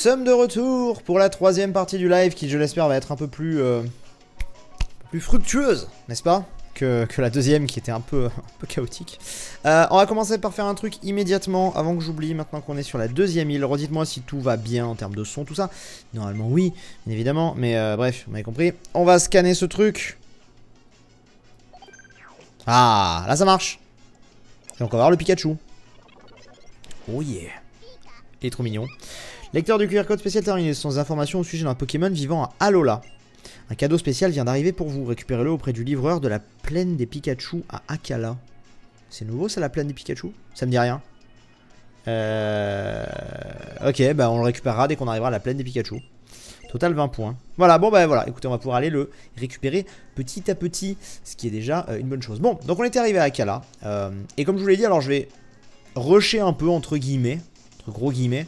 Sommes de retour pour la troisième partie du live qui, je l'espère, va être un peu plus fructueuse, n'est-ce pas, que la deuxième qui était un peu chaotique. On va commencer par faire un truc immédiatement avant que j'oublie, maintenant qu'on est sur la deuxième île. Redites-moi si tout va bien en termes de son, tout ça. Normalement oui, bien évidemment, mais bref, vous m'avez compris. On va scanner ce truc. Ah, là ça marche. Et on va voir le Pikachu. Oh yeah. Il est trop mignon. Lecteur du QR code spécial terminé. Ce sont des informations au sujet d'un Pokémon vivant à Alola. Un cadeau spécial vient d'arriver pour vous. Récupérez-le auprès du livreur de la plaine des Pikachu à Akala. C'est nouveau ça, la plaine des Pikachu? Ça me dit rien. Ok, bah on le récupérera dès qu'on arrivera à la plaine des Pikachu. Total 20 points. Voilà, bon bah voilà, écoutez, on va pouvoir aller le récupérer petit à petit, ce qui est déjà une bonne chose. Bon, donc on était arrivé à Akala. Et comme je vous l'ai dit, alors je vais rusher un peu, entre guillemets, entre gros guillemets,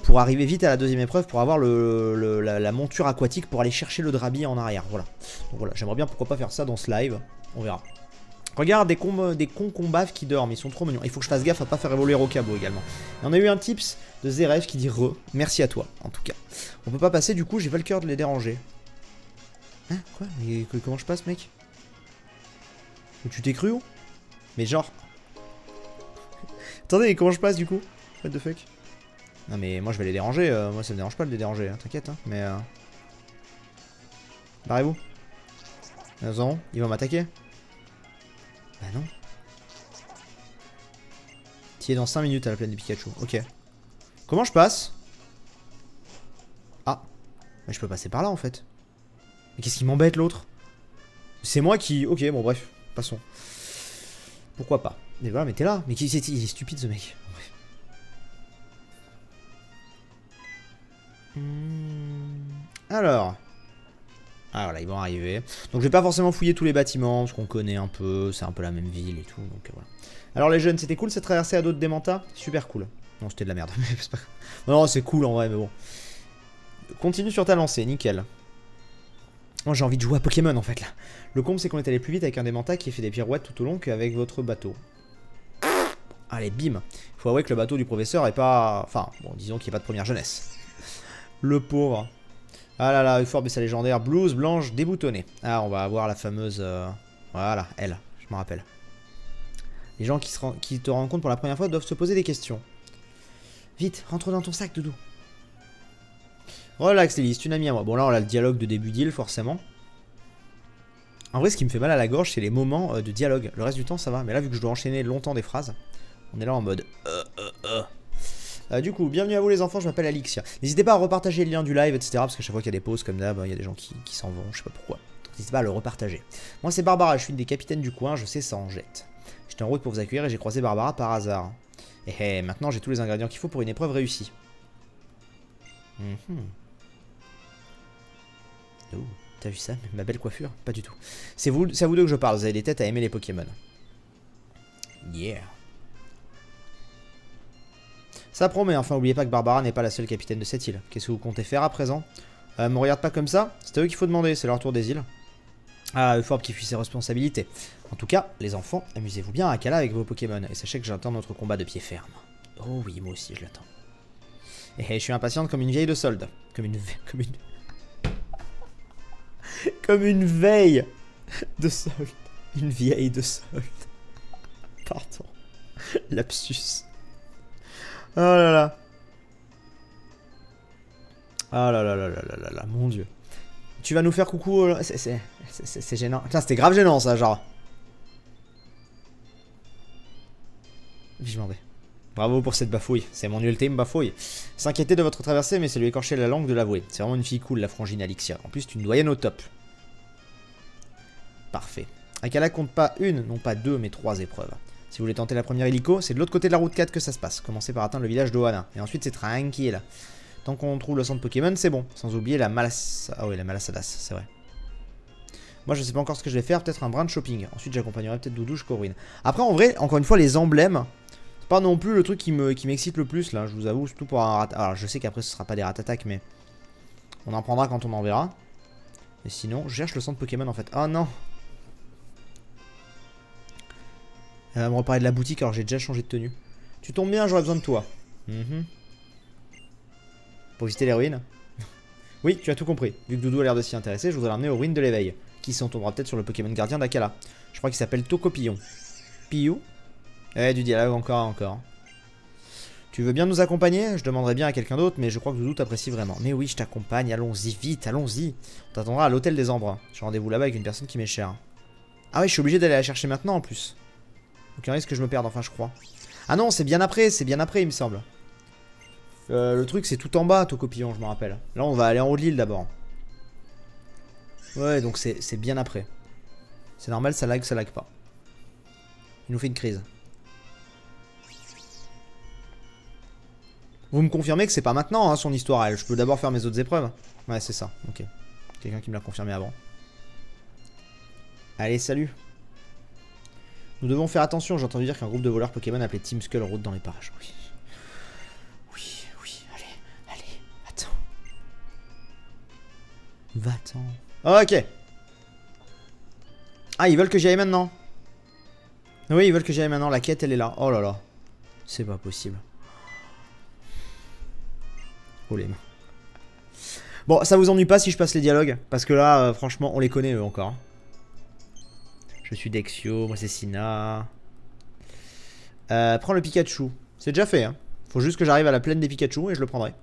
pour arriver vite à la deuxième épreuve, pour avoir la monture aquatique, pour aller chercher le Drabi en arrière. Voilà. Donc voilà, j'aimerais bien pourquoi pas faire ça dans ce live. On verra. Regarde des cons combaves qui dorment, ils sont trop mignons. Il faut que je fasse gaffe à pas faire évoluer Rocabo également. Et on a eu un tips de Zeref qui dit re. Merci à toi, en tout cas. On peut pas passer, du coup, j'ai pas le cœur de les déranger. Hein? Quoi? Mais comment je passe, mec? Ou tu t'es cru ou? Mais genre. Attendez, comment je passe du coup? What the fuck? Non mais moi je vais les déranger, moi ça me dérange pas de les déranger, hein, t'inquiète, hein, mais barrez-vous. Non, il va m'attaquer. Bah non. Qui est dans 5 minutes à la plaine du Pikachu, ok. Comment je passe? Ah, mais je peux passer par là en fait. Mais qu'est-ce qui m'embête l'autre? C'est moi qui... Ok, bon bref, passons. Pourquoi pas? Mais voilà, mais t'es là. Mais il est stupide ce mec. Bref. Alors. Ah voilà, ils vont arriver. Donc je vais pas forcément fouiller tous les bâtiments, parce qu'on connaît un peu, c'est un peu la même ville et tout, donc voilà. Alors les jeunes, c'était cool cette traversée à dos de Démenta? Super cool. Non, c'était de la merde. Non, c'est cool en vrai, mais bon. Continue sur ta lancée, nickel. Moi j'ai envie de jouer à Pokémon en fait là. Le comble c'est qu'on est allé plus vite avec un Démenta qui fait des pirouettes tout au long qu'avec votre bateau. Allez, bim. Faut avouer que le bateau du professeur est pas... Enfin, bon, disons qu'il n'y a pas de première jeunesse. Le pauvre. Ah là là, fort baissa légendaire, blouse blanche déboutonnée. Ah, on va avoir la fameuse... Voilà, elle, je m'en rappelle. Les gens qui te rencontrent pour la première fois doivent se poser des questions. Vite, rentre dans ton sac, Doudou. Relax, Lily, c'est une amie à moi. Bon, là, on a le dialogue de début d'île, forcément. En vrai, ce qui me fait mal à la gorge, c'est les moments de dialogue. Le reste du temps, ça va. Mais là, vu que je dois enchaîner longtemps des phrases, on est là en mode... Du coup, bienvenue à vous les enfants, je m'appelle Alixia. N'hésitez pas à repartager le lien du live, etc. Parce qu'à chaque fois qu'il y a des pauses comme d'hab, il y a des gens qui s'en vont, je sais pas pourquoi. N'hésitez pas à le repartager. Moi c'est Barbara, je suis une des capitaines du coin, je sais ça en jette. J'étais en route pour vous accueillir et j'ai croisé Barbara par hasard. Et maintenant j'ai tous les ingrédients qu'il faut pour une épreuve réussie. Oh, t'as vu ça? Ma belle coiffure? Pas du tout. C'est à vous deux que je parle, vous avez des têtes à aimer les Pokémon. Yeah. Ça promet, enfin, oubliez pas que Barbara n'est pas la seule capitaine de cette île. Qu'est-ce que vous comptez faire à présent? Me regarde pas comme ça, c'est à eux qu'il faut demander, c'est leur tour des îles. Ah, Euphorbe qui fuit ses responsabilités. En tout cas, les enfants, amusez-vous bien à Akala avec vos Pokémon. Et sachez que j'attends notre combat de pied ferme. Oh oui, moi aussi je l'attends. Et je suis impatiente comme une vieille de solde. Comme une veille de solde. Une vieille de solde. Pardon. Lapsus. Oh là là. Ah là là là là là là là, mon dieu. Tu vas nous faire coucou, c'est gênant. Putain, c'était grave gênant ça, genre. Je m'en vais. Bravo pour cette bafouille, c'est mon ultime bafouille. S'inquiéter de votre traversée, mais ça lui écorchait la langue de l'avouer. C'est vraiment une fille cool, la frangine Alixia. En plus, tu une doyenne au top. Parfait. Akala compte pas une, non pas deux, mais 3 épreuves. Si vous voulez tenter la première hélico, c'est de l'autre côté de la route 4 que ça se passe. Commencez par atteindre le village d'Ohana. Et ensuite, c'est tranquille. Tant qu'on trouve le centre Pokémon, c'est bon. Sans oublier la Malas... Ah oui, la Malasadas, c'est vrai. Moi, je sais pas encore ce que je vais faire. Peut-être un brin de shopping. Ensuite, j'accompagnerai peut-être Doudou jusqu'au ruines. Après, en vrai, encore une fois, les emblèmes, c'est pas non plus le truc qui m'excite le plus, là. Je vous avoue, surtout pour un rat... Alors, je sais qu'après, ce sera pas des rat-attaques, mais... On en prendra quand on en verra. Et sinon, je cherche le centre Pokémon, en fait. Oh non! Elle va me reparler de la boutique, alors j'ai déjà changé de tenue. Tu tombes bien, j'aurais besoin de toi. Pour visiter les ruines. Oui, tu as tout compris. Vu que Doudou a l'air de s'y intéresser, je voudrais l'emmener aux ruines de l'éveil. Qui s'en tombera peut-être sur le Pokémon gardien d'Akala. Je crois qu'il s'appelle Tokopillon. Pillou? Du dialogue encore. Tu veux bien nous accompagner? Je demanderais bien à quelqu'un d'autre, mais je crois que Doudou t'apprécie vraiment. Mais oui, je t'accompagne, allons-y, vite, allons-y. On t'attendra à l'hôtel des Embruns. J'ai rendez-vous là-bas avec une personne qui m'est chère. Ah oui, je suis obligé d'aller la chercher maintenant en plus. Aucun risque que je me perde, enfin je crois. Ah non, c'est bien après, il me semble. Le truc c'est tout en bas, Tokopillon, je me rappelle. Là on va aller en haut de l'île d'abord. Ouais, donc c'est bien après. C'est normal, ça lag pas. Il nous fait une crise. Vous me confirmez que c'est pas maintenant hein, son histoire, elle. Je peux d'abord faire mes autres épreuves. Ouais, c'est ça, ok. Quelqu'un qui me l'a confirmé avant. Allez, salut. Nous devons faire attention, j'ai entendu dire qu'un groupe de voleurs Pokémon appelé Team Skull rôde dans les parages. Oui, allez, attends. Va-t'en. Ok. Ah, ils veulent que j'y aille maintenant. Oui, ils veulent que j'y aille maintenant, la quête elle est là. Oh là là. C'est pas possible. Oh les mains. Bon, ça vous ennuie pas si je passe les dialogues? Parce que là, franchement, on les connaît eux encore. Je suis Dexio, moi c'est Sina. Prends le Pikachu. C'est déjà fait, hein. Faut juste que j'arrive à la plaine des Pikachu et je le prendrai.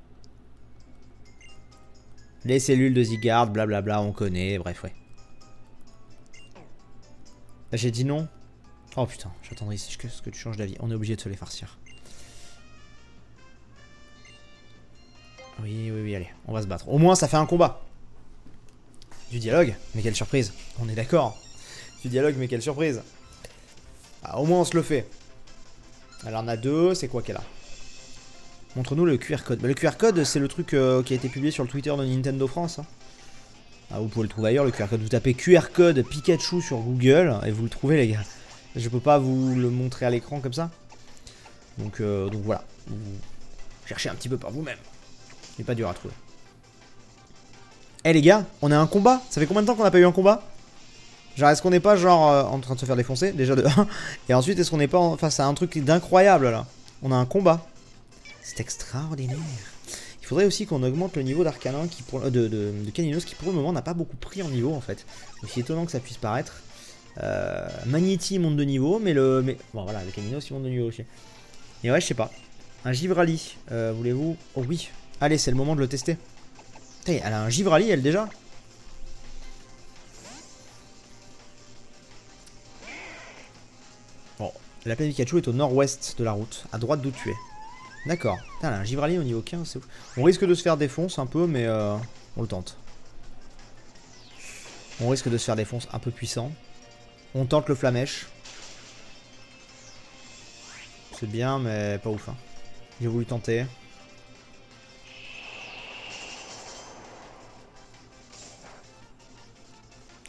Les cellules de Zygarde, blablabla, on connaît, bref, ouais. J'ai dit non. Oh putain, j'attendrai ici jusqu'à ce que tu changes d'avis. On est obligé de se les farcir. Oui, allez, on va se battre. Au moins, ça fait un combat. Du dialogue, mais quelle surprise. On est d'accord. Du dialogue, mais quelle surprise. Ah, au moins, on se le fait. Alors, on a deux. C'est quoi qu'elle a? Montre-nous le QR code. Bah, le QR code, c'est le truc qui a été publié sur le Twitter de Nintendo France. Hein. Ah, vous pouvez le trouver ailleurs, le QR code. Vous tapez QR code Pikachu sur Google et vous le trouvez, les gars. Je peux pas vous le montrer à l'écran comme ça. Donc voilà. Vous cherchez un petit peu par vous-même. Il n'est pas dur à trouver. Eh les gars, on a un combat. Ça fait combien de temps qu'on n'a pas eu un combat? Genre, est-ce qu'on n'est pas genre en train de se faire défoncer déjà de 1? Et ensuite, est-ce qu'on n'est pas face à un truc d'incroyable là? On a un combat. C'est extraordinaire. Il faudrait aussi qu'on augmente le niveau d'Arcanin de Caninos qui pour le moment n'a pas beaucoup pris en niveau en fait. Aussi étonnant que ça puisse paraître. Magnéti monte de niveau, bon voilà, le Caninos il monte de niveau aussi. Et ouais, je sais pas. Un Givrali, voulez-vous? Oh oui. Allez, c'est le moment de le tester. Putain, elle a un Givrali elle déjà. Bon, la plaine Pikachu est au nord-ouest de la route, à droite d'où tu es. D'accord. Putain, elle a un Givrali au niveau 15, c'est ouf. On risque de se faire défoncer un peu, mais on le tente. On risque de se faire défoncer un peu puissant. On tente le Flamèche. C'est bien, mais pas ouf. Hein. J'ai voulu tenter.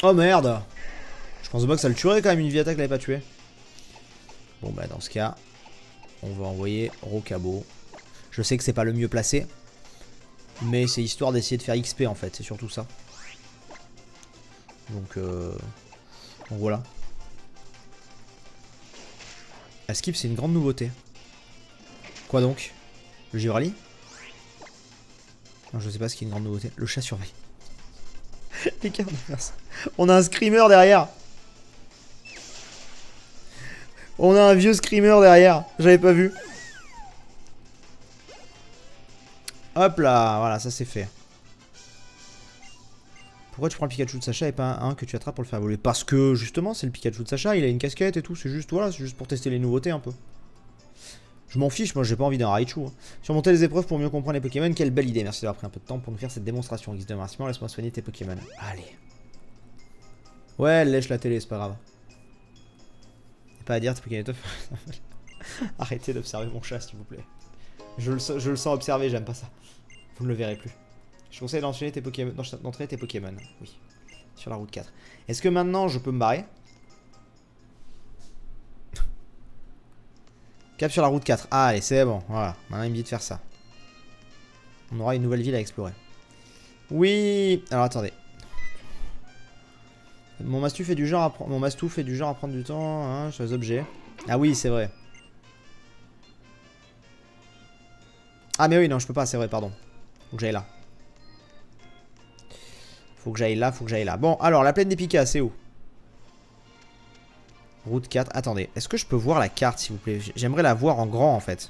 Oh merde! Je pense pas que ça le tuerait quand même, une vie attaque l'avait pas tué. Bon bah dans ce cas, on va envoyer Rocabo. Je sais que c'est pas le mieux placé. Mais c'est histoire d'essayer de faire XP en fait, c'est surtout ça. Donc voilà. La skip c'est une grande nouveauté. Quoi donc? Le Givrali? Non je sais pas ce qui est une grande nouveauté. Le chat surveille. Les gars, on a un screamer derrière. On a un vieux screamer derrière. J'avais pas vu. Hop là, voilà, ça c'est fait. Pourquoi tu prends le Pikachu de Sacha et pas un que tu attrapes pour le faire voler? Parce que justement, c'est le Pikachu de Sacha, il a une casquette et tout. C'est juste, voilà, c'est juste pour tester les nouveautés un peu. Je m'en fiche, moi j'ai pas envie d'un Raichu. Hein. Surmonter les épreuves pour mieux comprendre les Pokémon, quelle belle idée. Merci d'avoir pris un peu de temps pour nous faire cette démonstration. En guise de remerciement, laisse-moi soigner tes Pokémon. Allez. Ouais, elle lèche la télé, c'est pas grave. Y'a pas à dire, tes Pokémon. Arrêtez d'observer mon chat, s'il vous plaît. Je le sens observer, j'aime pas ça. Vous ne le verrez plus. Je conseille d'entraîner tes Pokémon. Oui. Sur la route 4. Est-ce que maintenant je peux me barrer? Cap sur la route 4. Ah, allez, c'est bon. Voilà. Maintenant, il me dit de faire ça. On aura une nouvelle ville à explorer. Oui. Alors, attendez. Mon Mastou fait du genre à prendre du temps hein, sur les objets. Ah oui, c'est vrai. Ah, mais oui, non, je peux pas, c'est vrai, pardon. Faut que j'aille là. Faut que j'aille là, faut que j'aille là. Bon, alors, la plaine des Picas, c'est où? Route 4. Attendez, est-ce que je peux voir la carte, s'il vous plaît? J'aimerais la voir en grand, en fait.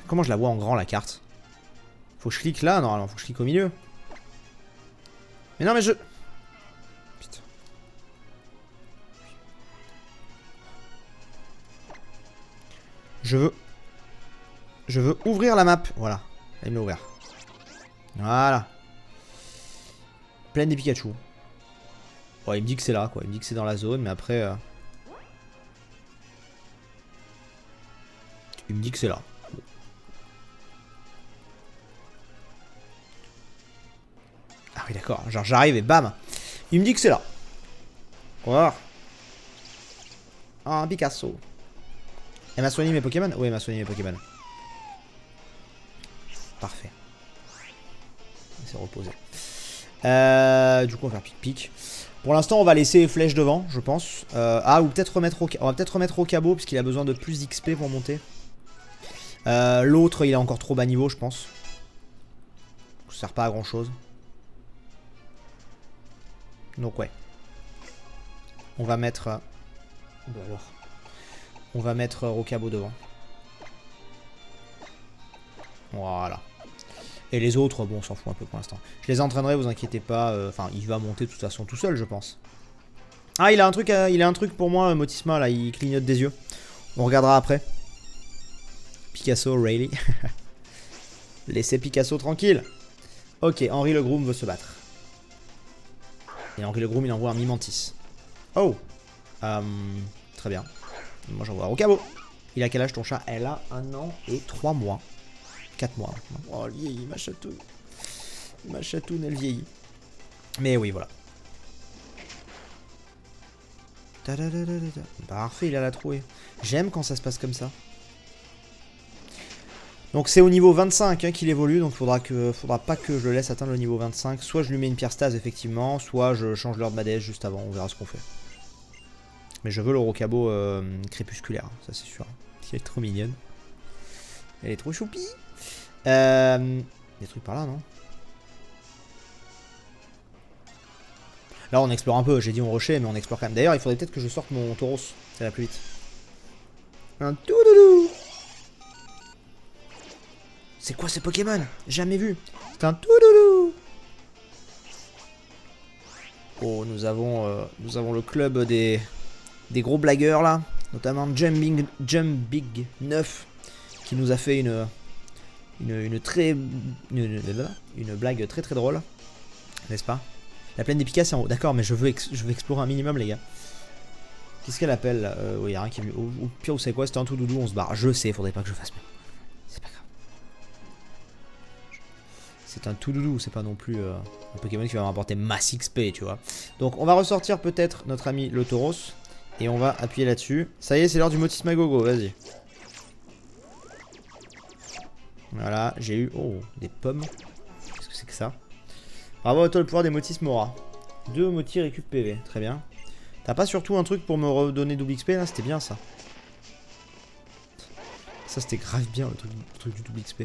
Comment je la vois en grand, la carte? Faut que je clique là, normalement. Faut que je clique au milieu. Mais non, mais je... Putain. Je veux ouvrir la map. Voilà. Elle me l'a ouvert. Voilà. Plaine des Pikachu. Bon, il me dit que c'est là, quoi. Il me dit que c'est dans la zone, mais après... Il me dit que c'est là. Ah oui, d'accord. Genre, j'arrive et bam. Il me dit que c'est là. On va voir. Ah, un Picasso. Elle m'a soigné mes Pokémon? Oui, elle m'a soigné mes Pokémon. Parfait. Il s'est reposé. Du coup, on va faire pic-pic. Pour l'instant, on va laisser les flèches devant, je pense. Ou peut-être remettre au... On va peut-être remettre au cabot, parce qu'il a besoin de plus d'XP pour monter. L'autre, il a encore trop bas niveau, je pense. Ça sert pas à grand-chose. Donc, ouais. On va mettre... Bah alors... On va mettre Rocabo devant. Voilà. Et les autres, bon, on s'en fout un peu pour l'instant. Je les entraînerai, vous inquiétez pas. Enfin, il va monter de toute façon tout seul, je pense. Ah, il a un truc pour moi, Motisma, là. Il clignote des yeux. On regardera après. Picasso, Rayleigh. Laissez Picasso tranquille. Ok, Henri le Groom veut se battre. Et Henri le Groom, il envoie un Mimantis. Oh. Très bien. Moi, j'envoie Rocabo. Il a quel âge ton chat? Elle a 1 an et 3 mois. 4 mois. Oh, elle vieillit, ma chatoune. Ma chatoune, elle vieillit. Mais oui, voilà. Parfait, il a la trouée. J'aime quand ça se passe comme ça. Donc c'est au niveau 25 hein, qu'il évolue, donc faudra pas que je le laisse atteindre le niveau 25. Soit je lui mets une pierre stase effectivement, soit je change l'heure de ma déesse juste avant, on verra ce qu'on fait. Mais je veux le Rocabo crépusculaire, ça c'est sûr. Elle est trop mignonne. Elle est trop choupie. Des trucs par là, non? Là on explore un peu, j'ai dit on rushait, mais on explore quand même. D'ailleurs il faudrait peut-être que je sorte mon Tauros, ça va plus vite. Un toudoudou. C'est quoi ce Pokémon? Jamais vu. C'est un toudoudou. Oh, nous avons le club des gros blagueurs là. Notamment Jumbig 9 qui nous a fait une blague très très drôle. N'est-ce pas? La plaine des Picas c'est en haut. D'accord, mais je veux explorer un minimum les gars. Qu'est-ce qu'elle appelle? Oui, y'a rien qui est venu. Au pire, vous savez quoi? C'était un toudoudou, on se barre. Je sais, faudrait pas que je fasse mieux. C'est pas grave. C'est un toudoudou, c'est pas non plus un Pokémon qui va me rapporter masse XP, tu vois. Donc on va ressortir peut-être notre ami le Tauros. Et on va appuyer là-dessus. Ça y est, c'est l'heure du Motisma Gogo, vas-y. Voilà, j'ai eu... Oh, des pommes. Qu'est-ce que c'est que ça? Bravo à toi le pouvoir des Motis Mora. 2 Motis récup PV, très bien. T'as pas surtout un truc pour me redonner double XP là? C'était bien ça. Ça c'était grave bien le truc du double XP.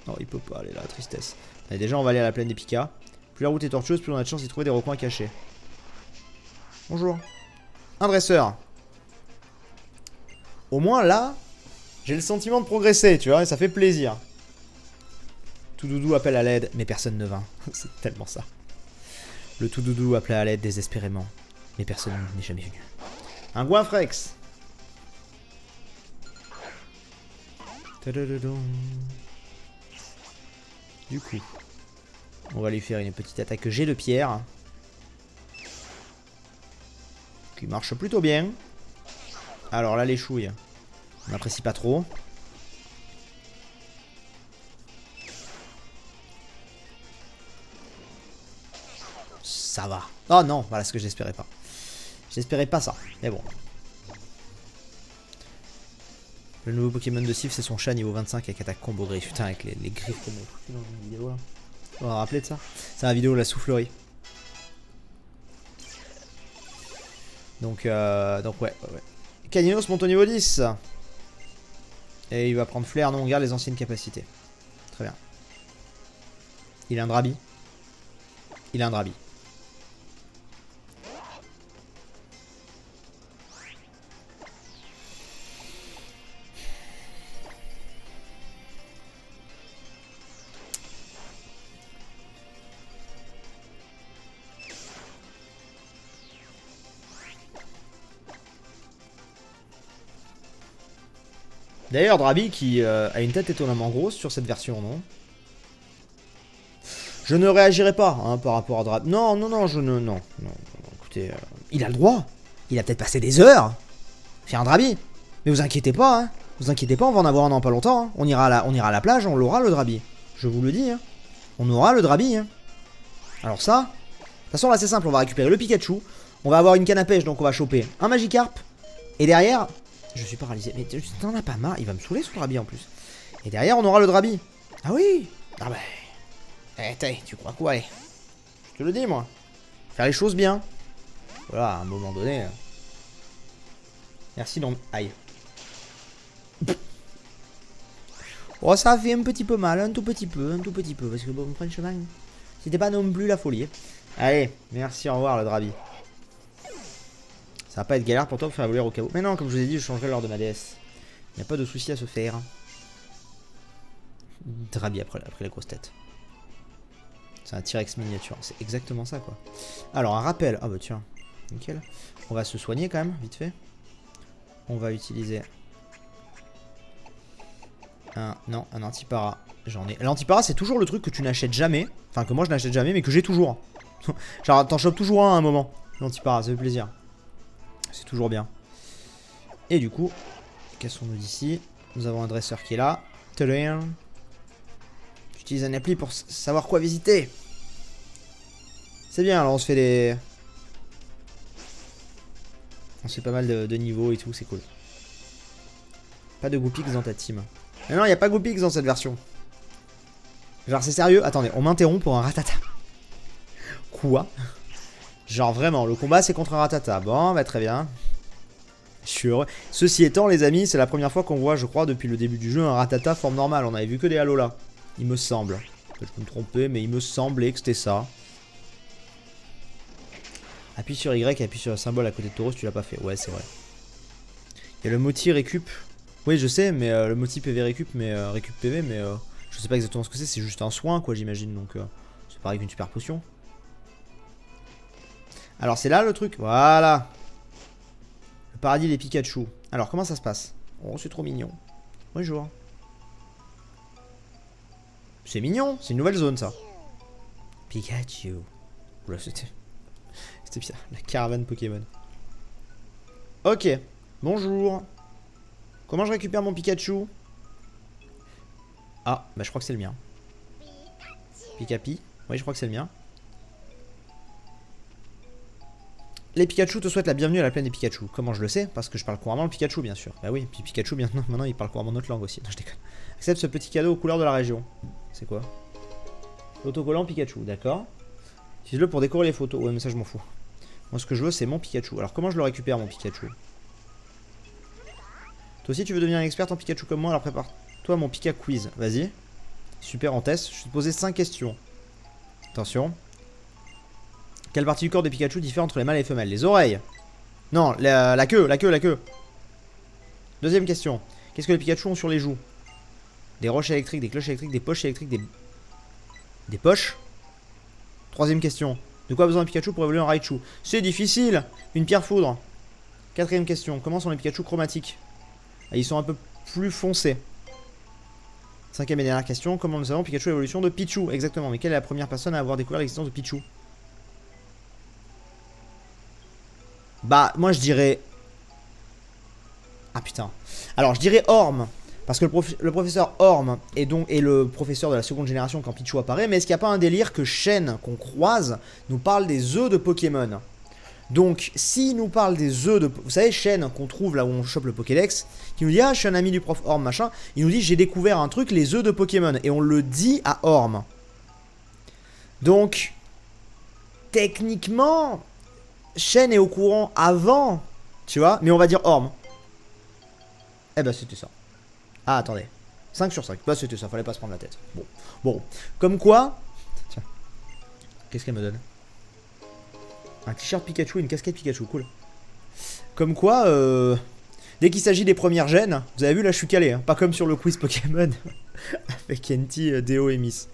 Non, il peut pas aller là, tristesse. Allez, déjà on va aller à la plaine des Picas. Plus la route est tortueuse, plus on a de chance d'y trouver des recoins cachés. Bonjour. Un dresseur. Au moins là, j'ai le sentiment de progresser, tu vois, et ça fait plaisir. Toudoudou appelle à l'aide, mais personne ne vint. C'est tellement ça. Le Toudoudou appelait à l'aide désespérément, mais personne n'est jamais venu. Un Goinfrex. Du coup, on va lui faire une petite attaque jet de pierre. Qui marche plutôt bien. Alors là, les chouilles, on n'apprécie pas trop. Ça va. Oh non, voilà ce que j'espérais pas. J'espérais pas ça, mais bon. Le nouveau Pokémon de Sif, c'est son chat niveau 25 avec attaque combo griffe. Putain, avec les griffes qu'on a foutues dans une vidéo là. On va rappeler de ça. C'est la vidéo de la soufflerie. Donc ouais. Caninos monte au niveau 10. Et il va prendre flair, non, on garde les anciennes capacités. Très bien. Il a un Drabi. Il a un Drabi. D'ailleurs, Drabi qui a une tête étonnamment grosse sur cette version, non? Je ne réagirai pas hein, par rapport à Drabi. Non, non, non, je ne... Non, non, écoutez, il a le droit. Il a peut-être passé des heures. Faire un Drabi. Mais vous inquiétez pas, hein. Vous inquiétez pas, on va en avoir un dans pas longtemps. Hein. On ira à la plage, on l'aura le Drabi. Je vous le dis, hein. On aura le Drabi, hein. Alors ça... De toute façon, là, c'est simple, on va récupérer le Pikachu. On va avoir une canne à pêche, donc on va choper un Magikarp. Et derrière... Je suis paralysé. Mais t'en as pas marre. Il va me saouler ce Drabi en plus. Et derrière, on aura le Drabi. Ah oui. Ah bah... tu crois quoi, allez. Je te le dis, moi. Faire les choses bien. Voilà, à un moment donné... Merci, non... Aïe. Oh, ça a fait un petit peu mal, un tout petit peu, parce que bon, franchement, c'était pas non plus la folie. Allez, merci, au revoir le Drabi. Ça va pas être galère pour toi pour faire évoluer au cas où. Mais non, comme je vous ai dit, je changerai lors de ma DS. Il n'y a pas de souci à se faire. Drabi après la grosse tête. C'est un T-Rex miniature, c'est exactement ça quoi. Alors un rappel, ah bah tiens, nickel. On va se soigner quand même, vite fait. On va utiliser... Non, un antipara. J'en ai. L'antipara, c'est toujours le truc que tu n'achètes jamais. Enfin, que moi je n'achète jamais, mais que j'ai toujours. Genre, t'en chopes toujours un à un moment. L'antipara, ça fait plaisir. C'est toujours bien. Et du coup, cassons-nous d'ici. Nous avons un dresseur qui est là. J'utilise un appli pour savoir quoi visiter. C'est bien, alors on se fait des... On se fait pas mal de niveaux et tout, c'est cool. Pas de Goopix dans ta team. Mais non, il n'y a pas Goopix dans cette version. Genre, c'est sérieux? Attendez, on m'interrompt pour un Ratata. Quoi? Genre, vraiment, le combat, c'est contre un Ratata. Bon, bah, très bien. Je suis heureux. Ceci étant, les amis, c'est la première fois qu'on voit, je crois, depuis le début du jeu, un Ratata forme normale. On avait vu que des Alola. Il me semble. Je peux me tromper, mais il me semblait que c'était ça. Appuie sur Y et appuie sur le symbole à côté de Tauros, tu l'as pas fait. Ouais, c'est vrai. Il y a le moti récup. Oui, je sais, mais le moti PV récup, mais récup PV, mais je sais pas exactement ce que c'est. C'est juste un soin, quoi, j'imagine. Donc, c'est pareil qu'une super potion. Alors, c'est là le truc. Voilà. Le paradis des Pikachu. Alors, comment ça se passe? Oh, c'est trop mignon. Bonjour. C'est mignon. C'est une nouvelle zone, ça. Pikachu. Oula, c'était bizarre. La caravane Pokémon. Ok. Bonjour. Comment je récupère mon Pikachu? Ah, bah je crois que c'est le mien. Pikapi. Oui, je crois que c'est le mien. Les Pikachu te souhaitent la bienvenue à la plaine des Pikachu. Comment je le sais? Parce que je parle couramment le Pikachu, bien sûr. Bah oui, puis Pikachu, maintenant il parle couramment notre langue aussi. Non, je déconne. Accepte ce petit cadeau aux couleurs de la région. C'est quoi? L'autocollant Pikachu, d'accord. Utilise-le pour décorer les photos. Ouais, mais ça, je m'en fous. Moi, ce que je veux, c'est mon Pikachu. Alors, comment je le récupère, mon Pikachu? Toi aussi, tu veux devenir un expert en Pikachu comme moi? Alors, prépare-toi mon Pika Quiz. Vas-y. Super, on teste. Je vais te poser 5 questions. Attention. Quelle partie du corps des Pikachu diffère entre les mâles et les femelles? Les oreilles. Non, la queue. Deuxième question. Qu'est-ce que les Pikachu ont sur les joues? Des roches électriques, des cloches électriques, des poches électriques, des poches. Troisième question. De quoi a besoin un Pikachu pour évoluer en Raichu? C'est difficile. Une pierre foudre. Quatrième question. Comment sont les Pikachu chromatiques? Ils sont un peu plus foncés. Cinquième et dernière question. Comment nous savons Pikachu l'évolution de Pichu? Exactement. Mais quelle est la première personne à avoir découvert l'existence de Pichu? Bah, moi je dirais... Ah putain. Alors, je dirais Orm. Parce que le professeur Orm est le professeur de la seconde génération quand Pichu apparaît. Mais est-ce qu'il n'y a pas un délire que Shen, qu'on croise, nous parle des œufs de Pokémon? Donc, s'il nous parle des œufs de... Vous savez, Shen, qu'on trouve là où on chope le Pokédex, qui nous dit « Ah, je suis un ami du prof Orm, machin ». Il nous dit « J'ai découvert un truc, les œufs de Pokémon ». Et on le dit à Orm. Donc, techniquement, Shen est au courant avant, tu vois. Mais on va dire Orm. Eh ben, c'était ça. Ah, attendez. 5 sur 5. Bah, c'était ça, fallait pas se prendre la tête. Bon. Bon. Comme quoi. Tiens. Qu'est-ce qu'elle me donne? Un t-shirt Pikachu et une casquette Pikachu. Cool. Comme quoi, dès qu'il s'agit des premières gènes, vous avez vu, là, je suis calé. Hein. Pas comme sur le quiz Pokémon. Avec Kenti, Deo et Miss.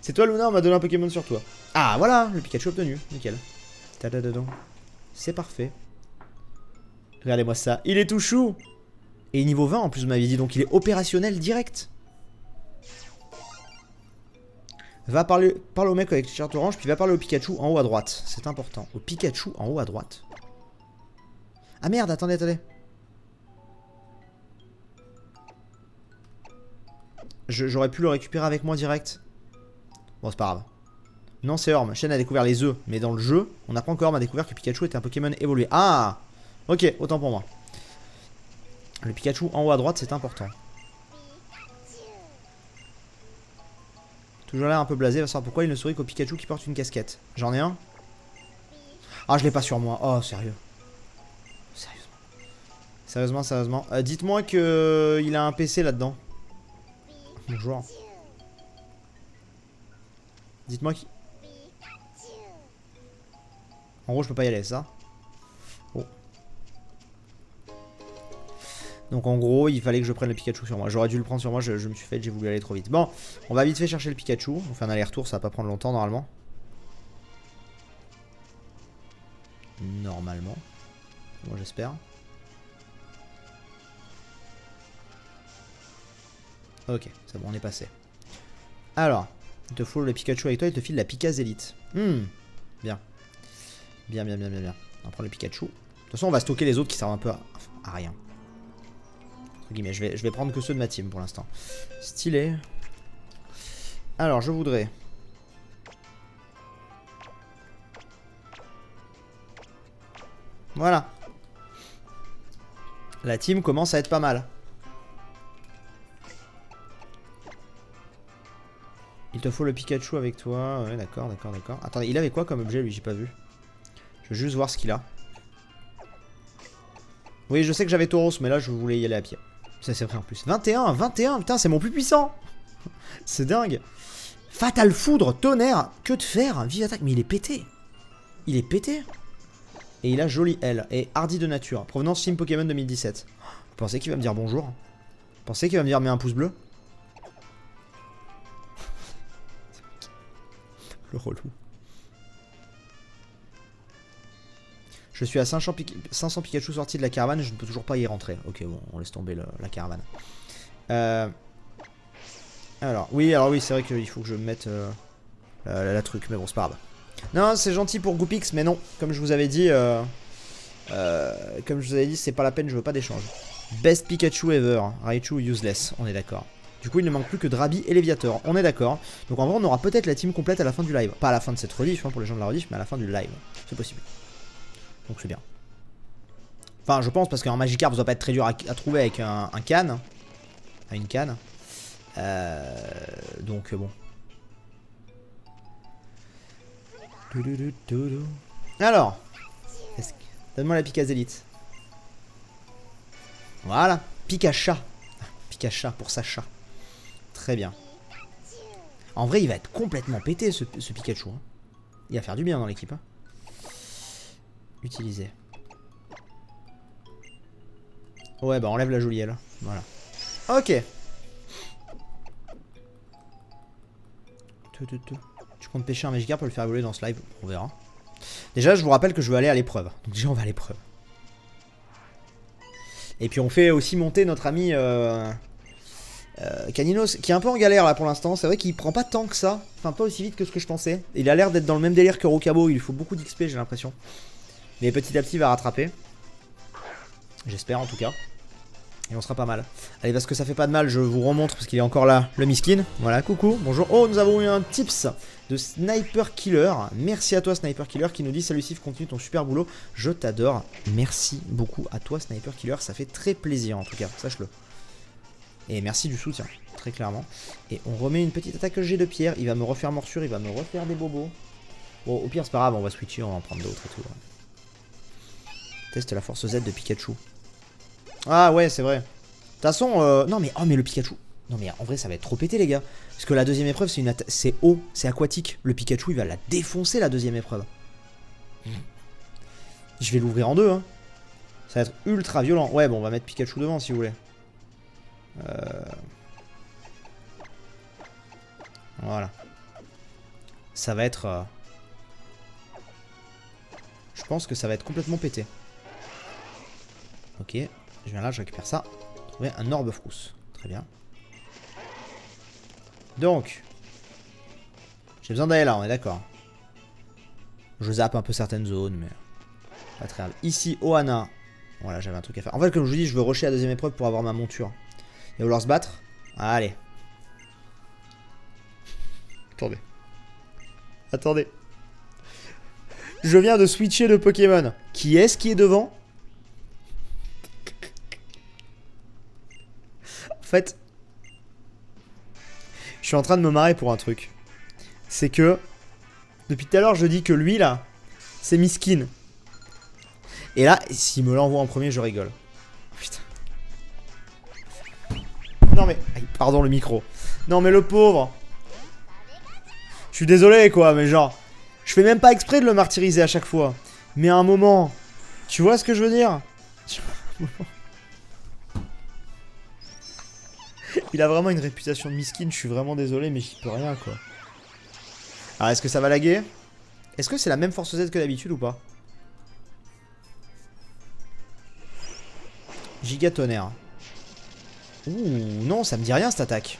C'est toi, Luna, on m'a donné un Pokémon sur toi. Ah, voilà, le Pikachu obtenu. Nickel. C'est parfait. Regardez-moi ça. Il est tout chou. Et niveau 20 en plus, vous m'avez dit. Donc il est opérationnel direct. Va parler au mec avec le t-shirt orange. Puis va parler au Pikachu en haut à droite. C'est important. Au Pikachu en haut à droite. Ah merde, attendez, attendez. J'aurais pu le récupérer avec moi direct. Bon, c'est pas grave. Non, c'est Orm. Shen a découvert les œufs. Mais dans le jeu, on apprend qu'Orm a découvert que Pikachu était un Pokémon évolué. Ah! Ok, autant pour moi. Le Pikachu en haut à droite, c'est important. Toujours l'air un peu blasé, va savoir pourquoi il ne sourit qu'au Pikachu qui porte une casquette. J'en ai un. Ah, je l'ai pas sur moi. Oh, sérieux. Sérieusement. Dites-moi que il a un PC là-dedans. Bonjour. Dites-moi qui... En gros, je peux pas y aller, ça. Oh. Donc en gros, il fallait que je prenne le Pikachu sur moi. J'aurais dû le prendre sur moi, je me suis fait, j'ai voulu aller trop vite. Bon, on va vite fait chercher le Pikachu. On fait un aller-retour, ça va pas prendre longtemps normalement. Normalement. Moi j'espère. Ok, c'est bon, on est passé. Alors, il te faut le Pikachu avec toi, il te file la Picaz Elite. Bien. Bien. On va prendre le Pikachu. De toute façon, on va stocker les autres qui servent un peu à rien. Entre guillemets, je vais prendre que ceux de ma team pour l'instant. Stylé. Alors, je voudrais... Voilà. La team commence à être pas mal. Il te faut le Pikachu avec toi. Ouais, d'accord. Attendez, il avait quoi comme objet, lui? J'ai pas vu. Je veux juste voir ce qu'il a. Oui, je sais que j'avais Tauros, mais là, je voulais y aller à pied. Ça, c'est vrai en plus. 21, putain, c'est mon plus puissant. C'est dingue. Fatal Foudre, tonnerre, que de fer, vive attaque. Mais il est pété. Et il a joli L. Et hardi de nature. Provenance Team Pokémon 2017. Vous pensez qu'il va me dire bonjour? Vous pensez qu'il va me dire mets un pouce bleu? Le relou. Je suis à 500 Pikachu sortis de la caravane et je ne peux toujours pas y rentrer. Ok, bon, on laisse tomber la caravane. Alors oui, c'est vrai qu'il faut que je mette la truc, mais bon, c'est pas grave. Non, c'est gentil pour Goopix, mais non, comme je vous avais dit, c'est pas la peine, je veux pas d'échange. Best Pikachu ever, Raichu useless, on est d'accord. Du coup, il ne manque plus que Drabi et Léviator, on est d'accord. Donc en vrai, on aura peut-être la team complète à la fin du live. Pas à la fin de cette rediff, hein, pour les gens de la rediff, mais à la fin du live. C'est possible. Donc c'est bien. Enfin, je pense, parce qu'un Magikarp, ça doit pas être très dur à trouver avec un canne. Une canne. Donc bon. Alors. Donne-moi la Picaz Elite. Voilà. Pikacha. Pikacha pour Sacha. Très bien. En vrai, il va être complètement pété, ce Pikachu. Hein. Il va faire du bien dans l'équipe. Hein. Utiliser. Ouais, bah enlève la Jolielle. Voilà. Ok. Tu comptes pêcher un Magikarp pour le faire évoluer dans ce live? On verra. Déjà, je vous rappelle que je veux aller à l'épreuve. Donc déjà, on va à l'épreuve. Et puis on fait aussi monter notre ami Caninos, qui est un peu en galère là pour l'instant. C'est vrai qu'il prend pas tant que ça. Enfin, pas aussi vite que ce que je pensais. Il a l'air d'être dans le même délire que Rokabo. Il faut beaucoup d'XP, j'ai l'impression. Mais petit à petit, il va rattraper. J'espère en tout cas. Et on sera pas mal. Allez, parce que ça fait pas de mal, je vous remontre parce qu'il est encore là, le miskin. Voilà, coucou, bonjour. Oh, nous avons eu un tips de Sniper Killer. Merci à toi, Sniper Killer, qui nous dit: salut Sif, continue ton super boulot. Je t'adore. Merci beaucoup à toi, Sniper Killer. Ça fait très plaisir en tout cas, sache-le. Et merci du soutien, très clairement. Et on remet une petite attaque que j'ai de pierre. Il va me refaire morsure, il va me refaire des bobos. Bon, au pire, c'est pas grave, on va switcher, on va en prendre d'autres et tout. Teste la force Z de Pikachu. Ah ouais, c'est vrai. façon, non mais, oh mais le Pikachu. Non mais en vrai ça va être trop pété les gars. Parce que la deuxième épreuve c'est eau, c'est aquatique. Le Pikachu il va la défoncer la deuxième épreuve. Je vais l'ouvrir en deux hein. Ça va être ultra violent. Ouais bon on va mettre Pikachu devant si vous voulez. Voilà. Ça va être... Je pense que ça va être complètement pété. Ok. Je viens là, je récupère ça. Trouver un Orbefrousse. Très bien. Donc. J'ai besoin d'aller là, on est d'accord. Je zappe un peu certaines zones, mais... Pas très grave. Ici, Ohana. Voilà, j'avais un truc à faire. En fait, comme je vous dis, je veux rusher la deuxième épreuve pour avoir ma monture. Il va vouloir se battre. Allez. Attendez. Attendez. Je viens de switcher de Pokémon. Qui est-ce qui est devant? En fait, je suis en train de me marrer pour un truc. C'est que, depuis tout à l'heure, je dis que lui, là, c'est Miskin. Et là, s'il me l'envoie en premier, je rigole. Putain. Non mais... Aïe, pardon le micro. Non mais le pauvre. Je suis désolé quoi, mais genre... Je fais même pas exprès de le martyriser à chaque fois. Mais à un moment... Tu vois ce que je veux dire? Il a vraiment une réputation de miskin, je suis vraiment désolé, mais j'y peux rien quoi. Alors est-ce que ça va laguer? Est-ce que c'est la même force Z que d'habitude ou pas? Gigatonnerre. Ouh, non, ça me dit rien cette attaque.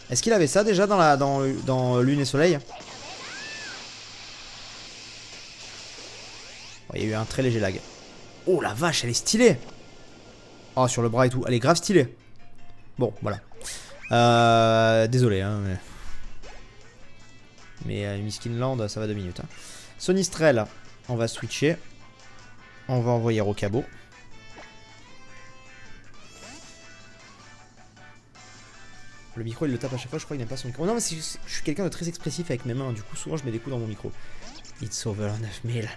Est-ce qu'il avait ça déjà dans Lune et Soleil? Il y a eu un très léger lag. Oh la vache, elle est stylée. Oh, sur le bras et tout, elle est grave stylée. Bon, voilà. Désolé, hein, mais Miskinland, ça va 2 minutes. Hein. Sonistrel, on va switcher. On va envoyer Rocabo. Le micro, il le tape à chaque fois, je crois qu'il n'aime pas son micro. Non, mais je suis quelqu'un de très expressif avec mes mains, du coup, souvent je mets des coups dans mon micro. It's over 9000.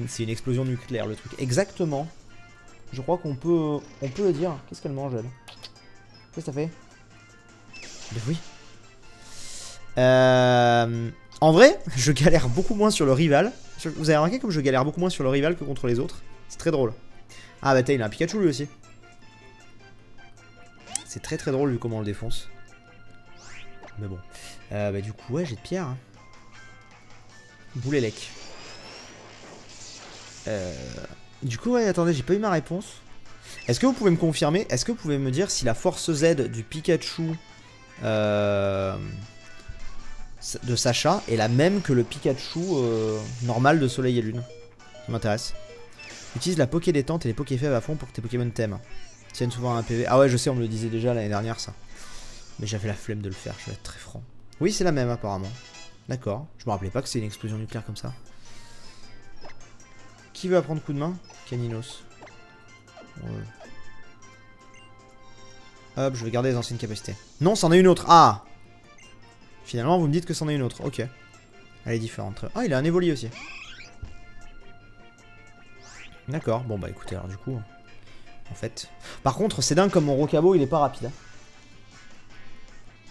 C'est une explosion nucléaire, le truc. Exactement. Je crois qu'on peut le dire. Qu'est-ce qu'elle mange, elle? Qu'est-ce que ça fait? Ben oui. En vrai, je galère beaucoup moins sur le rival. Vous avez remarqué comme je galère beaucoup moins sur le rival que contre les autres? C'est très drôle. Ah bah il a un Pikachu lui aussi. C'est très très drôle vu comment on le défonce. Mais bon. Bah du coup ouais j'ai de pierre. Hein. Boulélec. Du coup ouais attendez j'ai pas eu ma réponse. Est-ce que vous pouvez me confirmer? Est-ce que vous pouvez me dire si la force Z du Pikachu de Sacha est la même que le Pikachu normal de Soleil et Lune? Ça m'intéresse. Utilise la Poké détente et les Poké faibles à fond pour que tes Pokémon t'aiment. Tiennent souvent un PV. Ah ouais je sais on me le disait déjà l'année dernière ça. Mais j'avais la flemme de le faire, je vais être très franc. Oui c'est la même apparemment. D'accord. Je me rappelais pas que c'est une explosion nucléaire comme ça. Qui veut apprendre coup de main? Caninos. Ouais. Hop, je vais garder les anciennes capacités. Non, c'en est une autre. Ah! Finalement, vous me dites que c'en est une autre. Ok. Elle est différente. Ah, il a un évoli aussi. D'accord. Bon, bah écoutez, alors du coup... En fait... Par contre, c'est dingue comme mon Rocabo, il est pas rapide. Hein.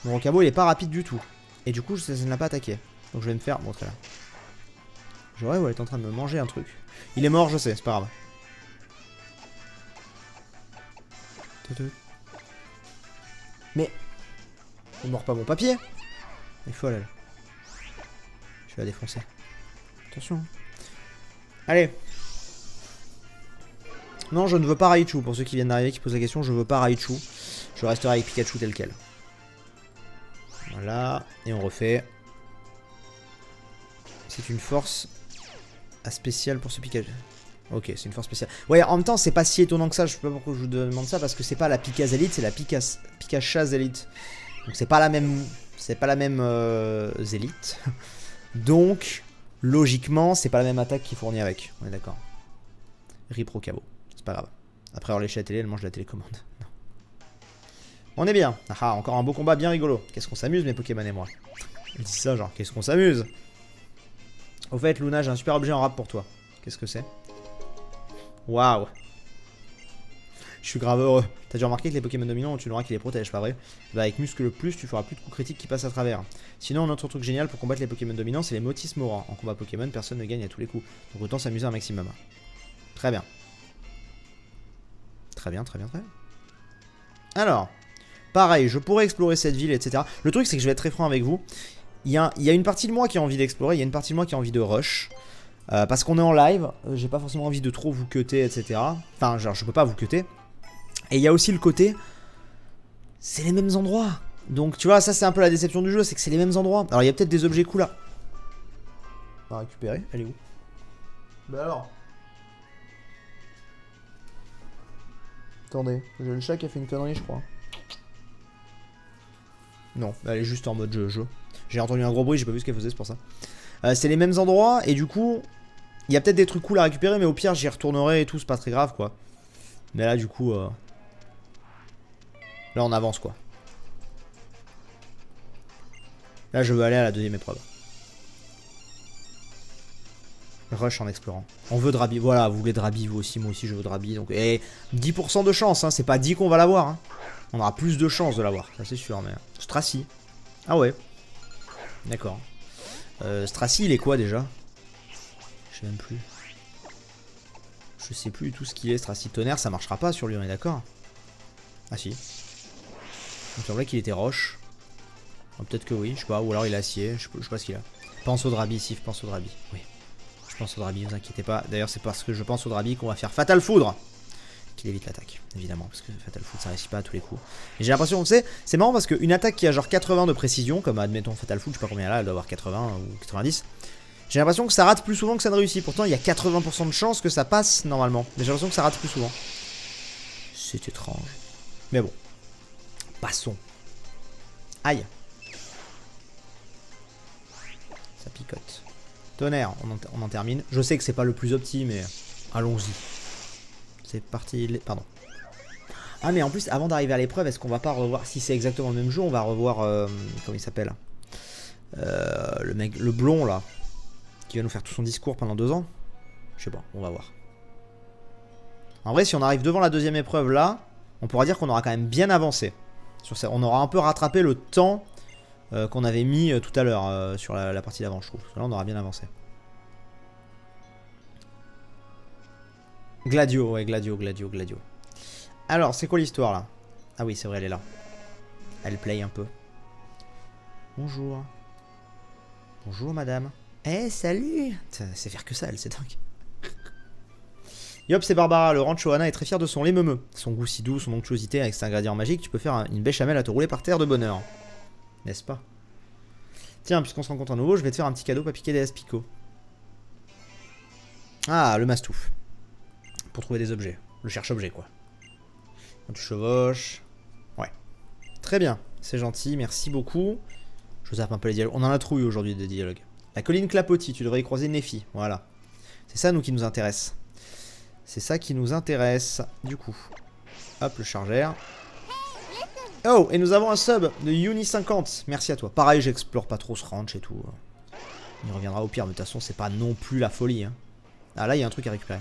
Mon Rocabo, il est pas rapide du tout. Et du coup, ça ne l'a pas attaqué. Donc je vais me faire... Bon, très bien. J'aurais, ouais, elle est en train de me manger un truc. Il est mort, je sais, c'est pas grave. Mais... Il mord pas mon papier. Il faut aller. Je vais la défoncer. Attention. Allez. Non, je ne veux pas Raichu. Pour ceux qui viennent d'arriver, qui posent la question, je veux pas Raichu. Je resterai avec Pikachu tel quel. Voilà. Et on refait. C'est une force spéciale pour ce Pikachu. Ok, c'est une force spéciale. Ouais, en même temps, c'est pas si étonnant que ça. Je sais pas pourquoi je vous demande ça. Parce que c'est pas la Picaz Elite, c'est la Pikachaz Elite. Donc c'est pas la même... C'est pas la même Zélite. Donc, logiquement, c'est pas la même attaque qu'il fournit avec. On est d'accord. Rip Rocabo. C'est pas grave. Après avoir léché la télé, elle mange la télécommande. Non. On est bien. Ah, encore un beau combat bien rigolo. Qu'est-ce qu'on s'amuse, mes Pokémon et moi. Je dis ça, genre, qu'est-ce qu'on s'amuse. Au fait, Luna, j'ai un super objet en rap pour toi. Qu'est-ce que c'est? Waouh. Je suis grave heureux. T'as déjà remarqué que les Pokémon dominants, tu n'auras qui les protègent, pas vrai? Bah avec Muscle Plus, tu feras plus de coups critiques qui passent à travers. Sinon, un autre truc génial pour combattre les Pokémon dominants, c'est les Motis Mora. En combat Pokémon, personne ne gagne à tous les coups. Donc autant s'amuser un maximum. Très bien. Très bien, très bien, très bien. Alors, pareil, je pourrais explorer cette ville, etc. Le truc, c'est que je vais être très franc avec vous. Il y a une partie de moi qui a envie d'explorer, il y a une partie de moi qui a envie de rush. Parce qu'on est en live, j'ai pas forcément envie de trop vous cutter, etc. Enfin, genre, je peux pas vous cutter. Et il y a aussi le côté, c'est les mêmes endroits. Donc, tu vois, ça c'est un peu la déception du jeu, c'est que c'est les mêmes endroits. Alors, il y a peut-être des objets cool là. On va récupérer, elle est où? Bah alors. Attendez, j'ai le chat qui a fait une connerie, je crois. Non, elle est juste en mode jeu. J'ai entendu un gros bruit, j'ai pas vu ce qu'elle faisait, c'est pour ça. C'est les mêmes endroits, et du coup, il y a peut-être des trucs cool à récupérer, mais au pire, j'y retournerai et tout, c'est pas très grave, quoi. Mais là, du coup, là, on avance, quoi. Là, je veux aller à la deuxième épreuve. Rush en explorant. On veut Drabi. Voilà, vous voulez Drabi, vous aussi, moi aussi, je veux Drabi. Donc, et 10% de chance, hein, c'est pas dit qu'on va l'avoir. Hein. On aura plus de chances de l'avoir, ça c'est sûr. Mais Stracy. Ah ouais. D'accord. Stracy, il est quoi déjà? Je sais même plus. Je sais plus du tout ce qu'il est, Stracy. Tonnerre, ça marchera pas sur lui, on est d'accord? Ah si. Il me semblait qu'il était roche. Peut-être que oui, je sais pas. Ou alors il est acier, je sais pas ce qu'il a. Pense au Drabi, Sif, pense au Drabi. Oui. Je pense au Drabi, ne vous inquiétez pas. D'ailleurs, c'est parce que je pense au Drabi qu'on va faire Fatal Foudre. Qu'il évite l'attaque, évidemment. Parce que Fatal Foudre, ça réussit pas à tous les coups. Et j'ai l'impression, tu sais, c'est marrant parce qu'une attaque qui a genre 80 de précision, comme admettons Fatal Foudre, je sais pas combien là, elle doit avoir 80 ou 90. J'ai l'impression que ça rate plus souvent que ça ne réussit. Pourtant, il y a 80% de chances que ça passe normalement. Mais j'ai l'impression que ça rate plus souvent. C'est étrange. Mais bon. Passons. Aïe. Ça picote. Tonnerre, on en termine. Je sais que c'est pas le plus opti, mais allons-y. C'est parti. Pardon. Ah, mais en plus, avant d'arriver à l'épreuve, est-ce qu'on va pas revoir, si c'est exactement le même jeu, on va revoir, comment il s'appelle, le mec, le blond là, qui va nous faire tout son discours pendant 2 ans. Je sais pas, on va voir. En vrai, si on arrive devant la deuxième épreuve là, on pourra dire qu'on aura quand même bien avancé. Sur ça, on aura un peu rattrapé le temps qu'on avait mis tout à l'heure sur la partie d'avant, je trouve. Là, on aura bien avancé. Gladio, ouais, Gladio. Alors, c'est quoi l'histoire là? Ah oui, c'est vrai, elle est là. Elle play un peu. Bonjour. Bonjour, madame. Eh, salut. C'est faire que ça, elle, c'est dingue. Yop, c'est Barbara. Le ranch Johanna est très fier de son lait meumeux. Son goût si doux, son onctuosité avec ses ingrédients magiques, tu peux faire une béchamel à te rouler par terre de bonheur. N'est-ce pas? Tiens, puisqu'on se rencontre à nouveau, je vais te faire un petit cadeau, pas piquer des aspicots. Ah, le mastouf. Pour trouver des objets. Le cherche-objet, quoi. Quand tu chevauches. Ouais. Très bien. C'est gentil, merci beaucoup. Je zappe un peu les dialogues. On en a trop eu aujourd'hui de dialogues. La colline Clapotis, tu devrais y croiser Nephi. Voilà. C'est ça, nous, qui nous intéresse. C'est ça qui nous intéresse. Du coup. Hop, le chargeur. Oh, et nous avons un sub de Uni50. Merci à toi. Pareil, j'explore pas trop ce ranch et tout. Il reviendra au pire, mais de toute façon, c'est pas non plus la folie. Hein. Ah, là, il y a un truc à récupérer.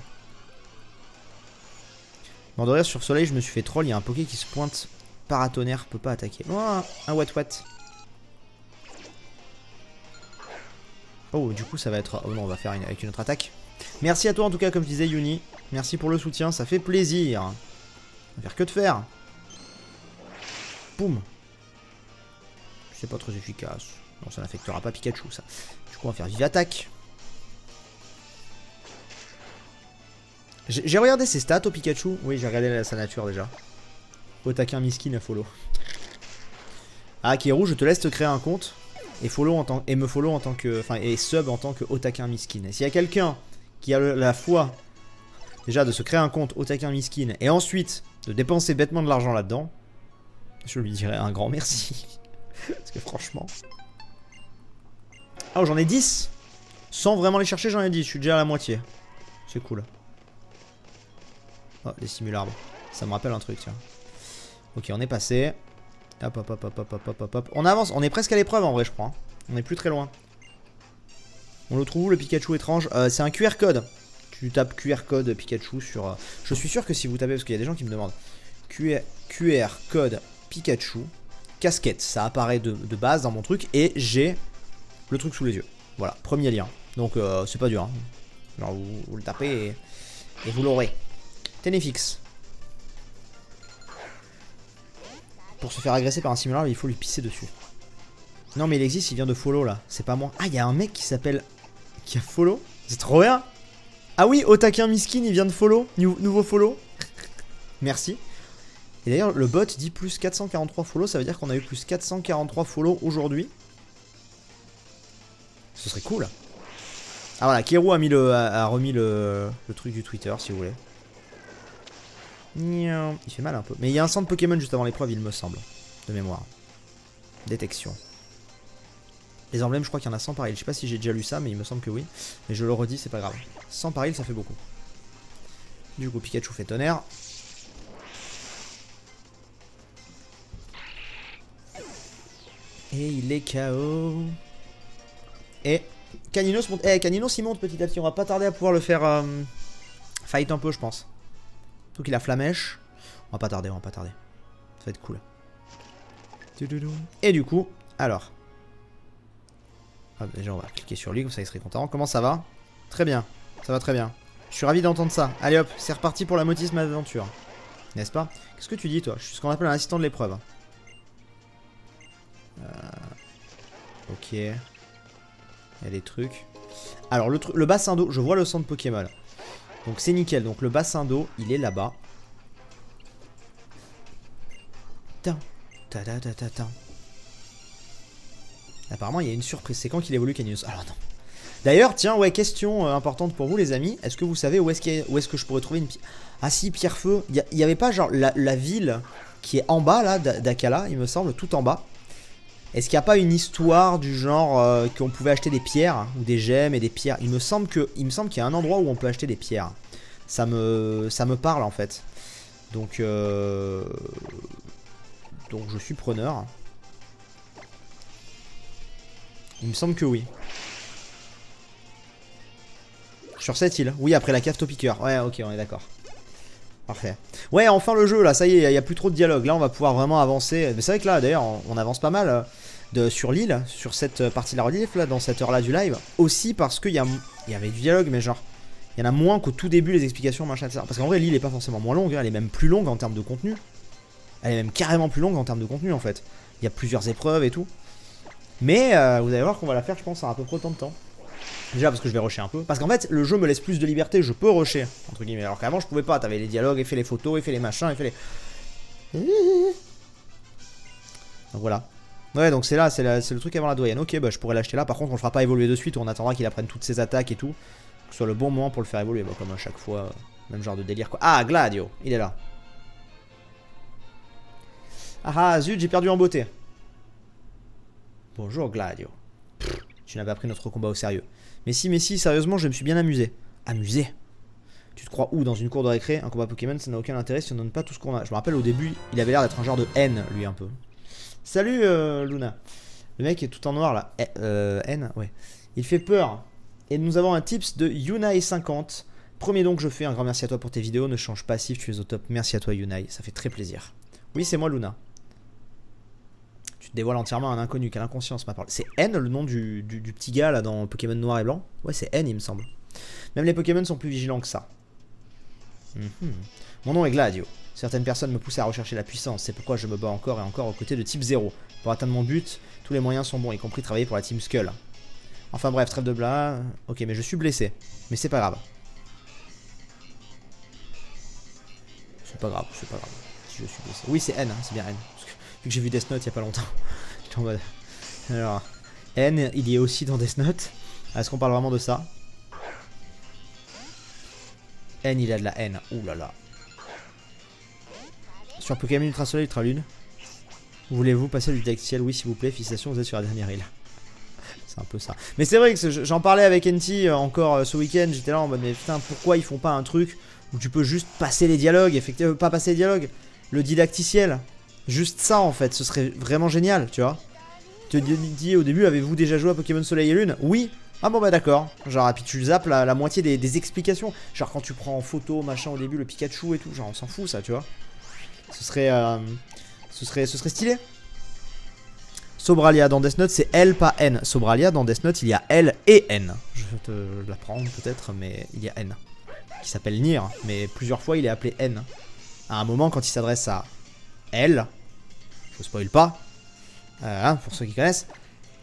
Mort de rire sur soleil, je me suis fait troll. Il y a un Poké qui se pointe. Paratonnerre peut pas attaquer. Oh, un Wet. Oh, du coup, ça va être. Oh non, on va faire avec une autre attaque. Merci à toi, en tout cas, comme je disais, Yuni. Merci pour le soutien, ça fait plaisir. On va faire que de faire. Boum. C'est pas très efficace. Non, ça n'affectera pas Pikachu, ça. Du coup, on va faire vive attaque. J'ai regardé ses stats au Pikachu. Oui, j'ai regardé sa nature déjà. Otakin miskin à follow. Ah, Kiro, je te laisse te créer un compte. Et me follow en tant que. Enfin, et sub en tant que Otakin miskin. Et s'il y a quelqu'un qui a la foi déjà de se créer un compte Otakin miskin et ensuite de dépenser bêtement de l'argent là-dedans, je lui dirais un grand merci. Parce que franchement. Ah, oh, j'en ai 10. Sans vraiment les chercher, j'en ai 10. Je suis déjà à la moitié. C'est cool. Oh, les simularbres. Ça me rappelle un truc, tiens. Ok, on est passé. Hop, hop, hop, hop, hop, hop, hop, hop. On avance. On est presque à l'épreuve en vrai, je crois. On est plus très loin. On le trouve où, le Pikachu étrange? C'est un QR code. Tu tapes QR code Pikachu sur... je suis sûr que si vous tapez, parce qu'il y a des gens qui me demandent, QR code Pikachu, casquette, ça apparaît de base dans mon truc, et j'ai le truc sous les yeux. Voilà, premier lien. Donc c'est pas dur. Hein. Alors vous le tapez et vous l'aurez. Ténéfix. Pour se faire agresser par un simulateur, il faut lui pisser dessus. Non mais il existe, il vient de follow là. C'est pas moi. Ah, il y a un mec qui s'appelle... qui a follow. C'est trop bien. Ah oui, Otakin Miskin, il vient de follow. Nouveau follow. Merci. Et d'ailleurs, le bot dit plus 443 follow. Ça veut dire qu'on a eu plus 443 follow aujourd'hui. Ce serait cool. Ah voilà, Kero a, remis le truc du Twitter, si vous voulez. Il fait mal un peu. Mais il y a un centre Pokémon juste avant l'épreuve, il me semble. De mémoire. Détection. Les emblèmes, je crois qu'il y en a 100 par île. Je sais pas si j'ai déjà lu ça, mais il me semble que oui. Mais je le redis, c'est pas grave. 100 par île, ça fait beaucoup. Du coup, Pikachu fait tonnerre. Et il est KO. Et Caninos monte. Eh, Caninos il monte petit à petit. On va pas tarder à pouvoir le faire fight un peu, je pense. Donc il a Flamèche. On va pas tarder, on va pas tarder. Ça va être cool. Et du coup, alors. Ah, déjà, on va cliquer sur lui, comme ça il serait content. Comment ça va? Très bien, ça va très bien. Je suis ravi d'entendre ça. Allez hop, c'est reparti pour la motisme aventure. N'est-ce pas? Qu'est-ce que tu dis, toi? Je suis ce qu'on appelle un assistant de l'épreuve. Ok. Il y a des trucs. Alors, le bassin d'eau, je vois le centre Pokémon. Donc, c'est nickel. Donc, le bassin d'eau, il est là-bas. Apparemment, il y a une surprise. C'est quand qu'il évolue, Caninos? Alors, non. D'ailleurs, tiens, ouais, question importante pour vous, les amis. Est-ce que vous savez où est-ce que je pourrais trouver une... Ah si, Pierrefeu. Il y avait pas, genre, la ville qui est en bas, là, d'Akala, il me semble, tout en bas. Est-ce qu'il n'y a pas une histoire du genre qu'on pouvait acheter des pierres ou des gemmes et des pierres? Il me semble qu'il y a un endroit où on peut acheter des pierres. Ça me parle en fait. Donc je suis preneur. Il me semble que oui. Sur cette île. Oui, après la cave Topiqueur. Ouais, ok, on est d'accord. Parfait. Ouais, enfin le jeu là, ça y est, il n'y a plus trop de dialogue. Là, on va pouvoir vraiment avancer. Mais c'est vrai que là, d'ailleurs, on avance pas mal sur l'île, sur cette partie de la relief, là, dans cette heure-là du live. Aussi parce qu'il y avait du dialogue, mais genre, il y en a moins qu'au tout début, les explications, machin, etc. Parce qu'en vrai, l'île est pas forcément moins longue, hein, elle est même plus longue en termes de contenu. Elle est même carrément plus longue en termes de contenu, en fait. Il y a plusieurs épreuves et tout. Mais vous allez voir qu'on va la faire, je pense, à peu près autant de temps. Déjà parce que je vais rusher un peu. Parce qu'en fait, le jeu me laisse plus de liberté, je peux rusher, entre guillemets. Alors qu'avant, je pouvais pas. T'avais les dialogues, et fait les photos, et fait les machins, et fait les... Donc voilà. Ouais, donc c'est là, c'est le truc avant la doyenne. Ok, bah je pourrais l'acheter là. Par contre, on le fera pas évoluer de suite, on attendra qu'il apprenne toutes ses attaques et tout. Que ce soit le bon moment pour le faire évoluer. Bah, comme à chaque fois, même genre de délire quoi. Ah, Gladio, il est là. Ah zut, j'ai perdu en beauté. Bonjour Gladio. Pff, tu n'as pas pris notre combat au sérieux. Mais si, sérieusement, je me suis bien amusé. Amusé? Tu te crois où? Dans une cour de récré? Un combat Pokémon, ça n'a aucun intérêt si on ne donne pas tout ce qu'on a. Je me rappelle au début, il avait l'air d'être un genre de haine, lui, un peu. Salut, Luna. Le mec est tout en noir, là. Haine, ouais. Il fait peur. Et nous avons un tips de Yunai50. Premier don que je fais, un grand merci à toi pour tes vidéos. Ne change pas, si tu es au top. Merci à toi, Yunai. Ça fait très plaisir. Oui, c'est moi, Luna. Tu te dévoiles entièrement un inconnu, quelle inconscience, ma parole. C'est N le nom du petit gars là dans Pokémon Noir et Blanc? Ouais, c'est N, il me semble. Même les Pokémon sont plus vigilants que ça. Mon nom est Gladio. Certaines personnes me poussent à rechercher la puissance, c'est pourquoi je me bats encore et encore aux côtés de Type 0. Pour atteindre mon but, tous les moyens sont bons, y compris travailler pour la Team Skull. Enfin bref, trêve de blas. Ok, mais je suis blessé. Mais c'est pas grave. C'est pas grave, c'est pas grave. Si je suis blessé. Oui, c'est N, hein, c'est bien N. Vu que j'ai vu Death Note il y a pas longtemps. J'étais en mode... Alors, N, il y est aussi dans Death Note. Est-ce qu'on parle vraiment de ça? N, il a de la haine. Ouh là là. Sur Pokémon Ultra Soleil, Ultra Lune. Voulez-vous passer du deck ciel? Oui, s'il vous plaît. Félicitations, vous êtes sur la dernière île. C'est un peu ça. Mais c'est vrai que j'en parlais avec NT encore ce week-end. J'étais là en mode, mais putain, pourquoi ils font pas un truc où tu peux juste passer les dialogues? Effectivement, pas passer les dialogues. Le didacticiel. Juste ça en fait, ce serait vraiment génial, tu vois. Tu te dis au début, avez-vous déjà joué à Pokémon Soleil et Lune? Oui, Ah bon bah d'accord. Genre, et puis tu zappes la moitié des explications. Genre quand tu prends en photo, machin, au début, le Pikachu et tout. Genre on s'en fout ça, tu vois. Ce serait stylé. Sobralia dans Death Note, c'est L, pas N. Sobralia dans Death Note, il y a L et N. Je vais te l'apprendre peut-être, mais il y a N. Qui s'appelle Nier, mais plusieurs fois il est appelé N. À un moment, quand il s'adresse à L, je spoil pas, hein, pour ceux qui connaissent,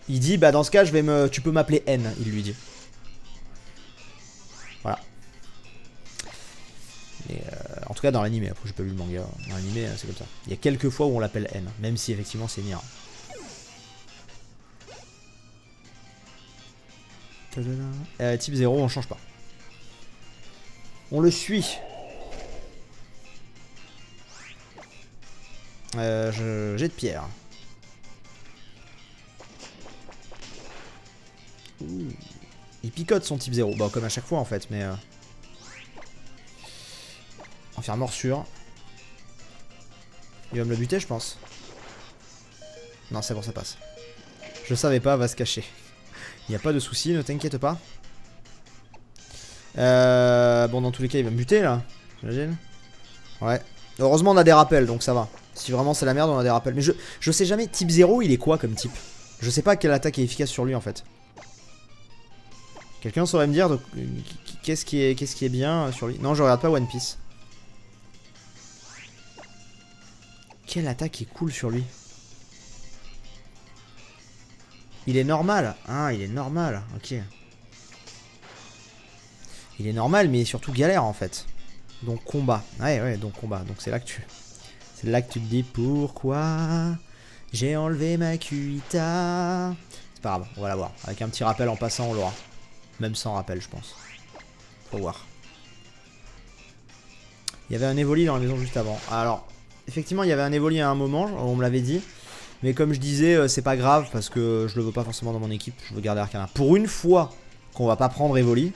il dit bah dans ce cas tu peux m'appeler N, il lui dit. Voilà. Mais en tout cas dans l'anime, après j'ai pas lu le manga, dans l'anime c'est comme ça. Il y a quelques fois où on l'appelle N, même si effectivement c'est Nier. Type 0 on change pas. On le suit. Jet de pierre. Ouh. Il picote son type 0. Bah comme à chaque fois en fait, mais... On va faire morsure. Il va me le buter je pense. Non c'est bon ça passe. Je savais pas, va se cacher. Il n'y a pas de souci, ne t'inquiète pas. Bon dans tous les cas il va me buter là. J'imagine. Ouais. Heureusement on a des rappels donc ça va. Si vraiment c'est la merde on a des rappels. Mais je sais jamais, type 0 il est quoi comme type? Je sais pas quelle attaque est efficace sur lui en fait. Quelqu'un saurait me dire qu'est-ce qui est bien sur lui? Non je regarde pas One Piece. Quelle attaque est cool sur lui? Il est normal. Ah il est normal, ok. Il est normal mais surtout galère en fait. Donc combat. Ouais donc combat. Donc c'est là que c'est là que tu te dis pourquoi j'ai enlevé ma cuita. C'est pas grave, on va la voir. Avec un petit rappel en passant on l'aura. Même sans rappel je pense. Faut voir. Il y avait un Evoli dans la maison juste avant. Alors effectivement il y avait un Evoli à un moment, on me l'avait dit. Mais comme je disais c'est pas grave parce que je le veux pas forcément dans mon équipe. Je veux garder Arcana. Pour une fois qu'on va pas prendre Evoli.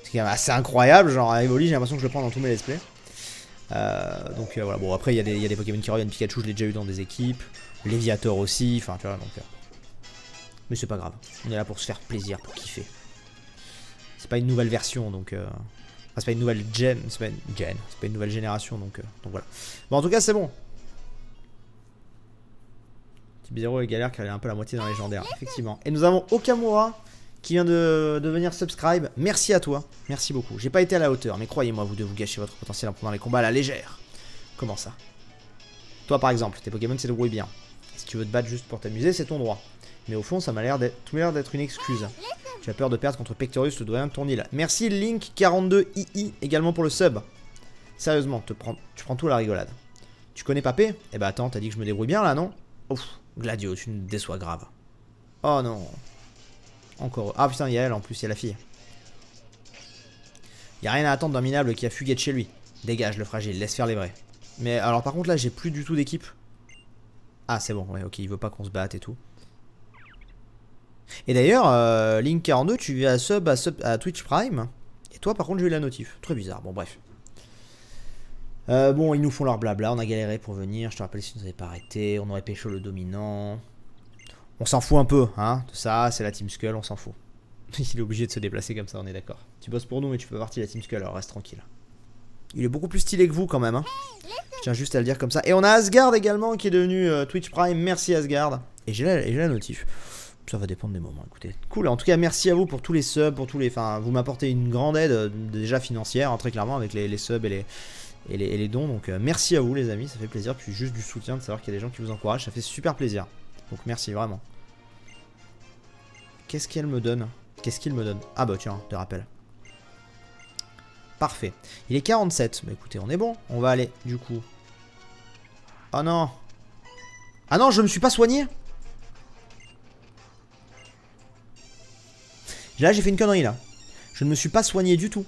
C'est quand même assez incroyable, genre Evoli j'ai l'impression que je le prends dans tous mes let's play. Donc voilà, bon après il y a des Pokémon qui reviennent, Pikachu je l'ai déjà eu dans des équipes, Léviator aussi, enfin tu vois donc... Mais c'est pas grave, on est là pour se faire plaisir, pour kiffer. C'est pas une nouvelle version donc... Enfin, c'est pas une nouvelle c'est pas une nouvelle génération donc voilà. Bon en tout cas c'est bon. Type 0 est galère car il est un peu la moitié dans les légendaires, effectivement. Et nous avons Okamura qui vient de venir subscribe. Merci à toi, merci beaucoup. J'ai pas été à la hauteur, mais croyez-moi, vous devez vous gâcher votre potentiel en prenant les combats à la légère. Comment ça? Toi par exemple, tes Pokémon c'est débrouille bien. Si tu veux te battre juste pour t'amuser, c'est ton droit. Mais au fond, ça m'a l'air d'être une excuse. Tu as peur de perdre contre Pectorus, le doyen de ton île. Merci Link42II également pour le sub. Sérieusement, tu prends tout à la rigolade. Tu connais Papé? Eh bah attends, t'as dit que je me débrouille bien là, non? Ouf, Gladio, tu me déçois grave. Oh non. Encore. Ah putain, il y a elle en plus, il y a la fille. Il n'y a rien à attendre d'un minable qui a fugué de chez lui. Dégage le fragile, laisse faire les vrais. Mais alors par contre là, j'ai plus du tout d'équipe. Ah c'est bon, ouais, ok, il veut pas qu'on se batte et tout. Et d'ailleurs, Link42, tu viens à Twitch Prime. Et toi par contre, j'ai eu la notif. Très bizarre, bon bref. Bon, ils nous font leur blabla, on a galéré pour venir. Je te rappelle, si nous n'avait pas arrêté, on aurait pécho le dominant. On s'en fout un peu, hein, de ça, c'est la Team Skull, on s'en fout. Il est obligé de se déplacer comme ça, on est d'accord. Tu bosses pour nous, mais tu fais partie de la Team Skull, alors reste tranquille. Il est beaucoup plus stylé que vous quand même, hein. Je tiens juste à le dire comme ça. Et on a Asgard également qui est devenu Twitch Prime, merci Asgard. Et j'ai la notif. Ça va dépendre des moments, écoutez. Cool, en tout cas, merci à vous pour tous les subs, pour tous les... Enfin, vous m'apportez une grande aide, déjà financière, hein, très clairement, avec les subs et les dons. Donc merci à vous les amis, ça fait plaisir. Puis juste du soutien de savoir qu'il y a des gens qui vous encouragent, ça fait super plaisir. Donc merci vraiment. Qu'est-ce qu'elle me donne? Qu'est-ce qu'il me donne? Ah bah tiens, te rappelle. Parfait. Il est 47. Bah écoutez, on est bon. On va aller, du coup. Oh non. Ah non, je me suis pas soigné. Là, j'ai fait une connerie, là. Je ne me suis pas soigné du tout.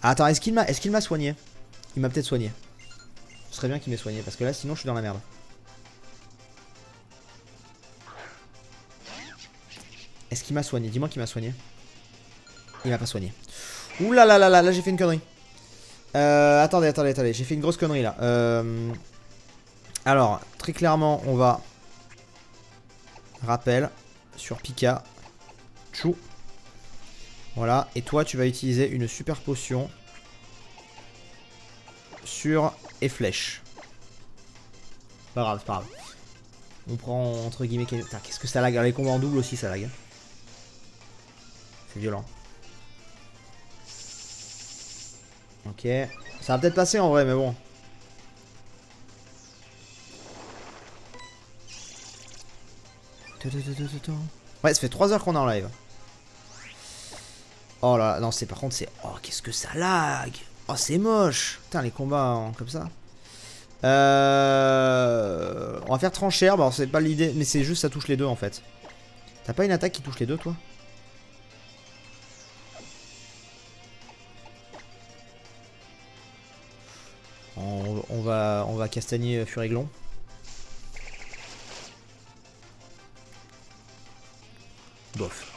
Ah, attends, est-ce qu'il m'a soigné? Il m'a peut-être soigné. Ce serait bien qu'il m'ait soigné, parce que là, sinon, je suis dans la merde. Est-ce qu'il m'a soigné? Dis-moi qu'il m'a soigné. Il m'a pas soigné. Ouh là là là là, là j'ai fait une connerie. Attendez, j'ai fait une grosse connerie là. Alors, très clairement, on va... Rappel sur Pika. Chou. Voilà, et toi tu vas utiliser une super potion sur et flèche. Pas grave, c'est pas grave. On prend entre guillemets... Putain, qu'est-ce que ça lag? Les combats en double aussi ça lag. C'est violent. Ok. Ça va peut-être passer en vrai, mais bon. Ouais, ça fait 3 heures qu'on est en live. Oh là, non, c'est par contre, c'est... Oh, qu'est-ce que ça lag! Oh, c'est moche! Putain, les combats comme ça. On va faire tranchère. Bon, c'est pas l'idée, mais c'est juste ça touche les deux en fait. T'as pas une attaque qui touche les deux, toi? On va castagner Furéglon. Bof.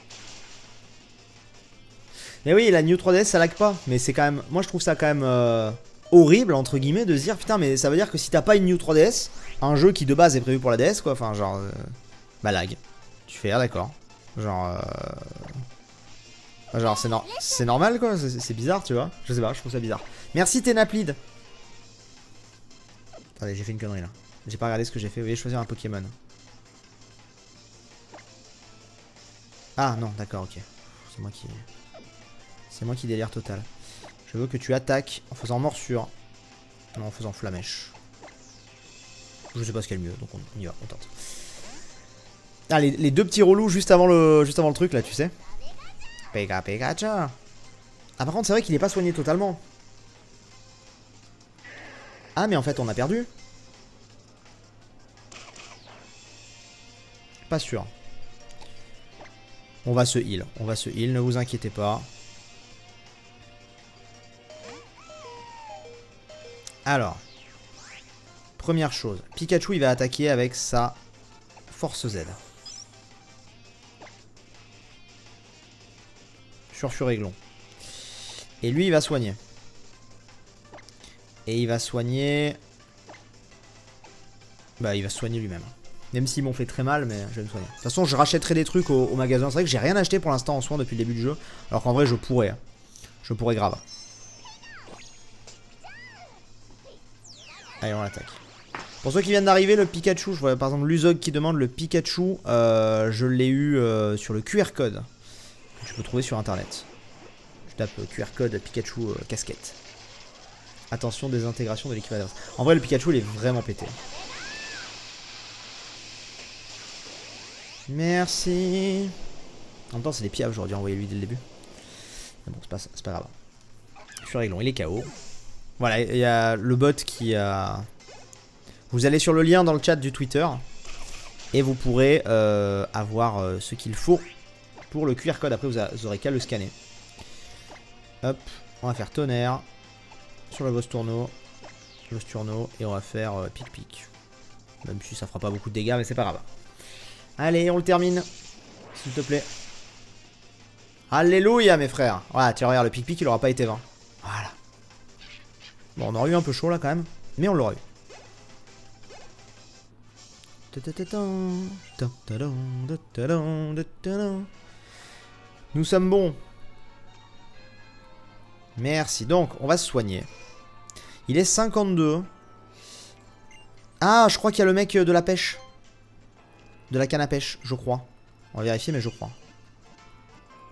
Mais oui, la New 3DS ça lag pas, mais c'est quand même... Moi je trouve ça quand même horrible entre guillemets de se dire putain mais ça veut dire que si t'as pas une New 3DS, un jeu qui de base est prévu pour la DS quoi, enfin genre... bah lag. Tu fais ah d'accord. Genre... Genre c'est normal quoi, c'est bizarre tu vois. Je sais pas, je trouve ça bizarre. Merci Tenaplid. Attendez, j'ai fait une connerie là. J'ai pas regardé ce que j'ai fait, vous voyez choisir un Pokémon. Ah non, d'accord, ok. C'est moi qui... C'est moi qui délire total. Je veux que tu attaques en faisant morsure. Non, en faisant flamèche. Je sais pas ce qu'il y a le mieux, donc on y va, on tente. Ah, les deux petits relous juste avant le truc là, tu sais. Pega Pikachu. Ah, par contre, c'est vrai qu'il est pas soigné totalement. Ah, mais en fait, on a perdu. Pas sûr. On va se heal. On va se heal, ne vous inquiétez pas. Alors. Première chose. Pikachu, il va attaquer avec sa Force Z. Sur Furéglon. Et lui, il va soigner. Et il va soigner... Bah, il va se soigner lui-même. Même s'ils m'ont fait très mal, mais je vais me soigner. De toute façon, je rachèterai des trucs au magasin. C'est vrai que j'ai rien acheté pour l'instant en soin depuis le début du jeu. Alors qu'en vrai, je pourrais. Je pourrais grave. Allez, on l'attaque. Pour ceux qui viennent d'arriver, le Pikachu, je vois par exemple Luzog qui demande le Pikachu. Je l'ai eu sur le QR code. Que tu peux trouver sur internet. Je tape QR code Pikachu casquette. Attention, désintégration de l'équipe adverse. En vrai, le Pikachu, il est vraiment pété. Merci. En même temps, c'est des piaves, j'aurais dû envoyer lui dès le début. Mais bon, c'est pas grave. Furéglon, il est KO. Voilà, il y a le bot qui a... Vous allez sur le lien dans le chat du Twitter. Et vous pourrez avoir ce qu'il faut pour le QR code. Après, vous aurez qu'à le scanner. Hop, on va faire tonnerre. Sur le boss tourneau. Et on va faire pic-pic. Même si ça fera pas beaucoup de dégâts, mais c'est pas grave. Allez, on le termine. S'il te plaît. Alléluia, mes frères. Voilà, tu regardes, le pic-pic, il aura pas été vain. Voilà. Bon, on aurait eu un peu chaud, là, quand même. Mais on l'aura eu. Nous sommes bons. Merci. Donc, on va se soigner. Il est 52. Ah, je crois qu'il y a le mec de la pêche. De la canne à pêche, je crois. On va vérifier, mais je crois.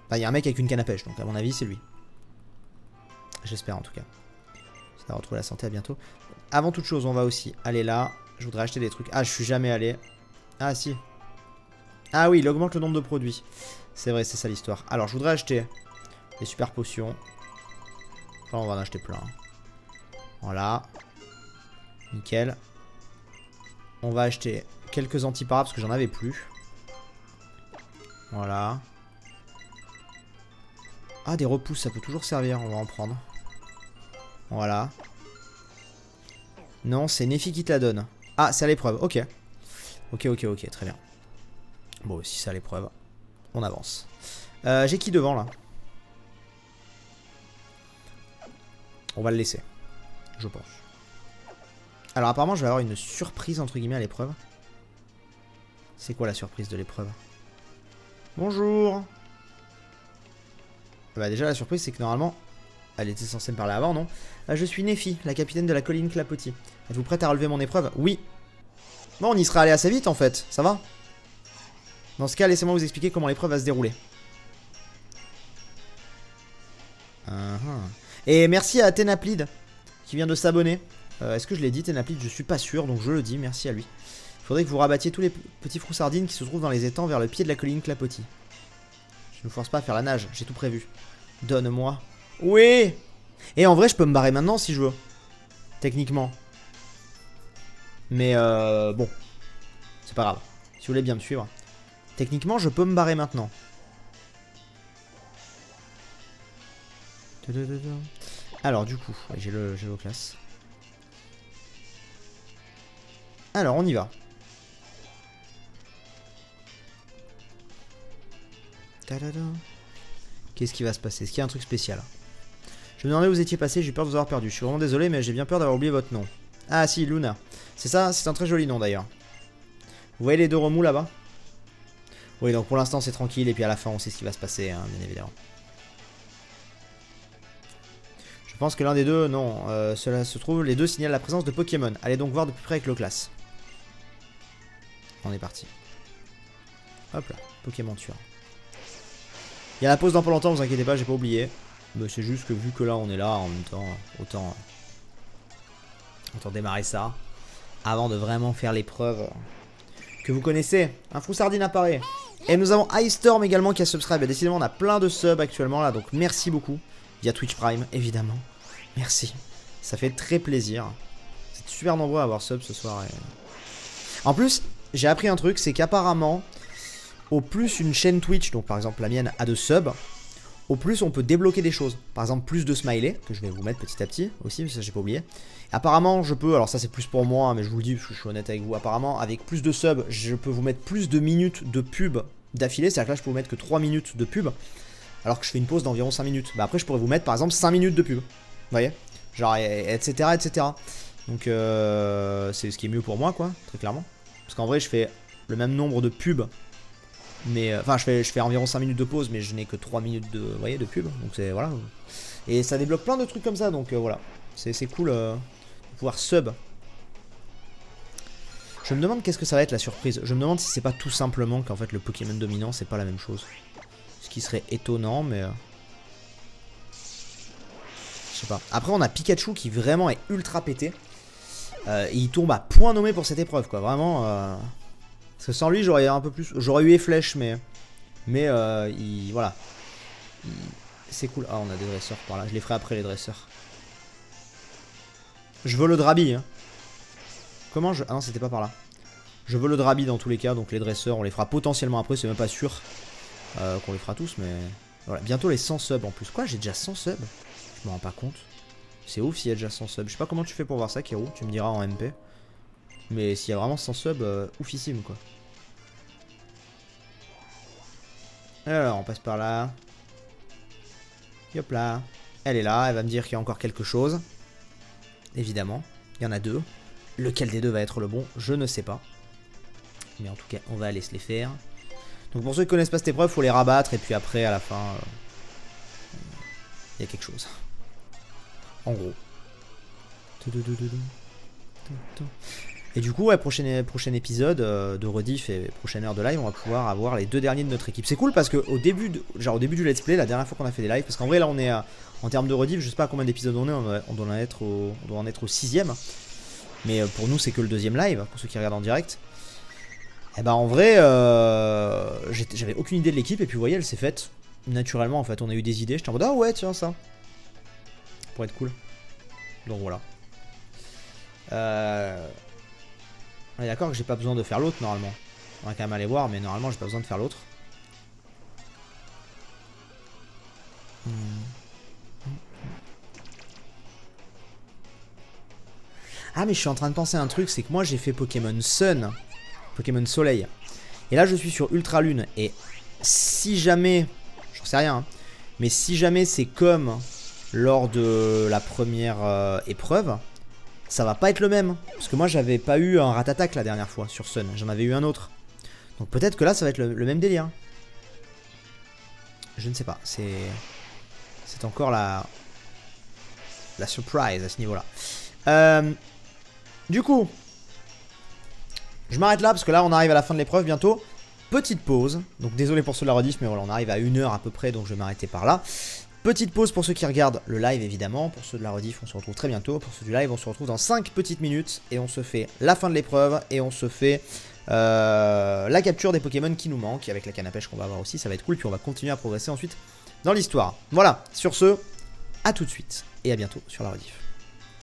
Enfin, il y a un mec avec une canne à pêche, donc à mon avis, c'est lui. J'espère en tout cas. Ça va retrouver la santé, à bientôt. Avant toute chose, on va aussi aller là. Je voudrais acheter des trucs. Ah, je suis jamais allé. Ah, si. Ah oui, il augmente le nombre de produits. C'est vrai, c'est ça l'histoire. Alors, je voudrais acheter des super potions. Enfin, on va en acheter plein. Voilà. Nickel. On va acheter quelques antiparas parce que j'en avais plus. Voilà. Ah, des repousses, ça peut toujours servir. On va en prendre. Voilà. Non, c'est Nefi qui te la donne. Ah, c'est à l'épreuve. Ok. Ok. Très bien. Bon, si c'est à l'épreuve, on avance. J'ai qui devant, là? On va le laisser. Je pense. Alors, apparemment, je vais avoir une surprise, entre guillemets, à l'épreuve. C'est quoi la surprise de l'épreuve? Bonjour. Bah déjà la surprise c'est que normalement, elle était censée me parler avant, non? Je suis Nephi, la capitaine de la colline Clapotis. Êtes-vous prête à relever mon épreuve? Oui. Bon, on y sera allé assez vite en fait, ça va? Dans ce cas, laissez-moi vous expliquer comment l'épreuve va se dérouler. Et merci à Tenaplide qui vient de s'abonner. Est-ce que je l'ai dit Tenaplide? Je suis pas sûr, donc je le dis, merci à lui. Il faudrait que vous rabattiez tous les petits froussardines qui se trouvent dans les étangs vers le pied de la colline Clapotis. Je ne vous force pas à faire la nage, j'ai tout prévu. Donne-moi. Oui. Et en vrai, je peux me barrer maintenant si je veux. Techniquement. Mais bon. C'est pas grave. Si vous voulez bien me suivre. Techniquement, je peux me barrer maintenant. Alors, du coup, ouais, j'ai le classe. Alors, on y va. Qu'est-ce qui va se passer? Est-ce qu'il y a un truc spécial? Je me demandais où vous étiez passé, j'ai peur de vous avoir perdu. Je suis vraiment désolé, mais j'ai bien peur d'avoir oublié votre nom. Ah si, Luna. C'est ça, c'est un très joli nom d'ailleurs. Vous voyez les deux remous là-bas? Oui, donc pour l'instant c'est tranquille, et puis à la fin on sait ce qui va se passer, hein, bien évidemment. Je pense que l'un des deux, non, cela se trouve, les deux signalent la présence de Pokémon. Allez donc voir de plus près avec le classe. On est parti. Hop là, Pokémon tueur. Il y a la pause dans pas longtemps, vous inquiétez pas, j'ai pas oublié. Mais c'est juste que vu que là on est là, en même temps, autant démarrer ça. Avant de vraiment faire l'épreuve que vous connaissez. Un froussardine apparaît. Et nous avons Ice Storm également qui a subscribe. Et décidément on a plein de subs actuellement là, donc merci beaucoup. Via Twitch Prime, évidemment. Merci. Ça fait très plaisir. Vous êtes super nombreux à avoir sub ce soir. Et... En plus, j'ai appris un truc, c'est qu'apparemment, au plus une chaîne Twitch, donc par exemple la mienne, a de subs, au plus on peut débloquer des choses. Par exemple, plus de smileys, que je vais vous mettre petit à petit aussi, ça j'ai pas oublié. Apparemment, je peux, alors ça c'est plus pour moi, mais je vous le dis parce que je suis honnête avec vous, apparemment, avec plus de subs, je peux vous mettre plus de minutes de pub d'affilée. C'est-à-dire que là, je peux vous mettre que 3 minutes de pub. Alors que je fais une pause d'environ 5 minutes. Bah après je pourrais vous mettre par exemple 5 minutes de pub. Vous voyez? Genre etc etc. Donc c'est ce qui est mieux pour moi quoi, très clairement. Parce qu'en vrai je fais le même nombre de pubs. Mais enfin je fais environ 5 minutes de pause, mais je n'ai que 3 minutes de, vous voyez, de pub. Donc c'est voilà. Et ça débloque plein de trucs comme ça, donc voilà. C'est cool de pouvoir sub. Je me demande qu'est-ce que ça va être la surprise. Je me demande si c'est pas tout simplement qu'en fait le Pokémon dominant c'est pas la même chose. Ce qui serait étonnant, mais... je sais pas. Après, on a Pikachu qui vraiment est ultra pété. Et il tombe à point nommé pour cette épreuve, quoi. Vraiment... Parce que sans lui, j'aurais un peu plus... J'aurais eu Efflèche, mais... voilà. C'est cool. Ah, on a des dresseurs par là. Je les ferai après, les dresseurs. Je veux le Drabi, hein. Comment je... Ah non, c'était pas par là. Je veux le Drabi dans tous les cas, donc les dresseurs, on les fera potentiellement après, c'est même pas sûr. Qu'on les fera tous, mais voilà. Bientôt les 100 subs en plus. Quoi, j'ai déjà 100 subs? Je me rends pas compte. C'est ouf s'il y a déjà 100 subs. Je sais pas comment tu fais pour voir ça, Kiro. Tu me diras en MP. Mais s'il y a vraiment 100 subs, oufissime quoi. Alors, on passe par là. Hop là. Elle est là, elle va me dire qu'il y a encore quelque chose. Évidemment. Il y en a deux. Lequel des deux va être le bon, je ne sais pas. Mais en tout cas, on va aller se les faire. Donc pour ceux qui connaissent pas cette épreuve, faut les rabattre et puis après à la fin il y a quelque chose. En gros. Et du coup ouais, prochain épisode de rediff et prochaine heure de live, on va pouvoir avoir les deux derniers de notre équipe. C'est cool parce que au début du let's play, la dernière fois qu'on a fait des lives, parce qu'en vrai là on est en termes de rediff, je sais pas combien d'épisodes on est, on doit en être au 6ème. Mais pour nous c'est que le 2ème live, pour ceux qui regardent en direct. Et bah en vrai, j'avais aucune idée de l'équipe, et puis vous voyez, elle s'est faite naturellement en fait. On a eu des idées, j'étais en mode ah ouais, tiens, ça pourrait être cool. Donc voilà. On est d'accord que j'ai pas besoin de faire l'autre normalement. On va quand même aller voir, mais normalement j'ai pas besoin de faire l'autre. Ah, mais je suis en train de penser à un truc, c'est que moi j'ai fait Pokémon Sun. Pokémon Soleil. Et là je suis sur Ultra Lune. Et si jamais, j'en sais rien, hein, mais si jamais c'est comme lors de la première épreuve, ça va pas être le même. Parce que moi j'avais pas eu un Ratatak la dernière fois sur Sun, j'en avais eu un autre. Donc peut-être que là ça va être le même délire. Je ne sais pas, c'est C'est encore la surprise à ce niveau-là. Du coup, je m'arrête là parce que là on arrive à la fin de l'épreuve bientôt. Petite pause, donc désolé pour ceux de la rediff, mais voilà, on arrive à 1 heure à peu près, donc je vais m'arrêter par là. Petite pause pour ceux qui regardent le live évidemment, pour ceux de la rediff on se retrouve très bientôt, pour ceux du live on se retrouve dans 5 petites minutes et on se fait la fin de l'épreuve et on se fait la capture des Pokémon qui nous manquent, avec la canne à pêche qu'on va avoir aussi, ça va être cool, puis on va continuer à progresser ensuite dans l'histoire. Voilà, sur ce, à tout de suite et à bientôt sur la rediff.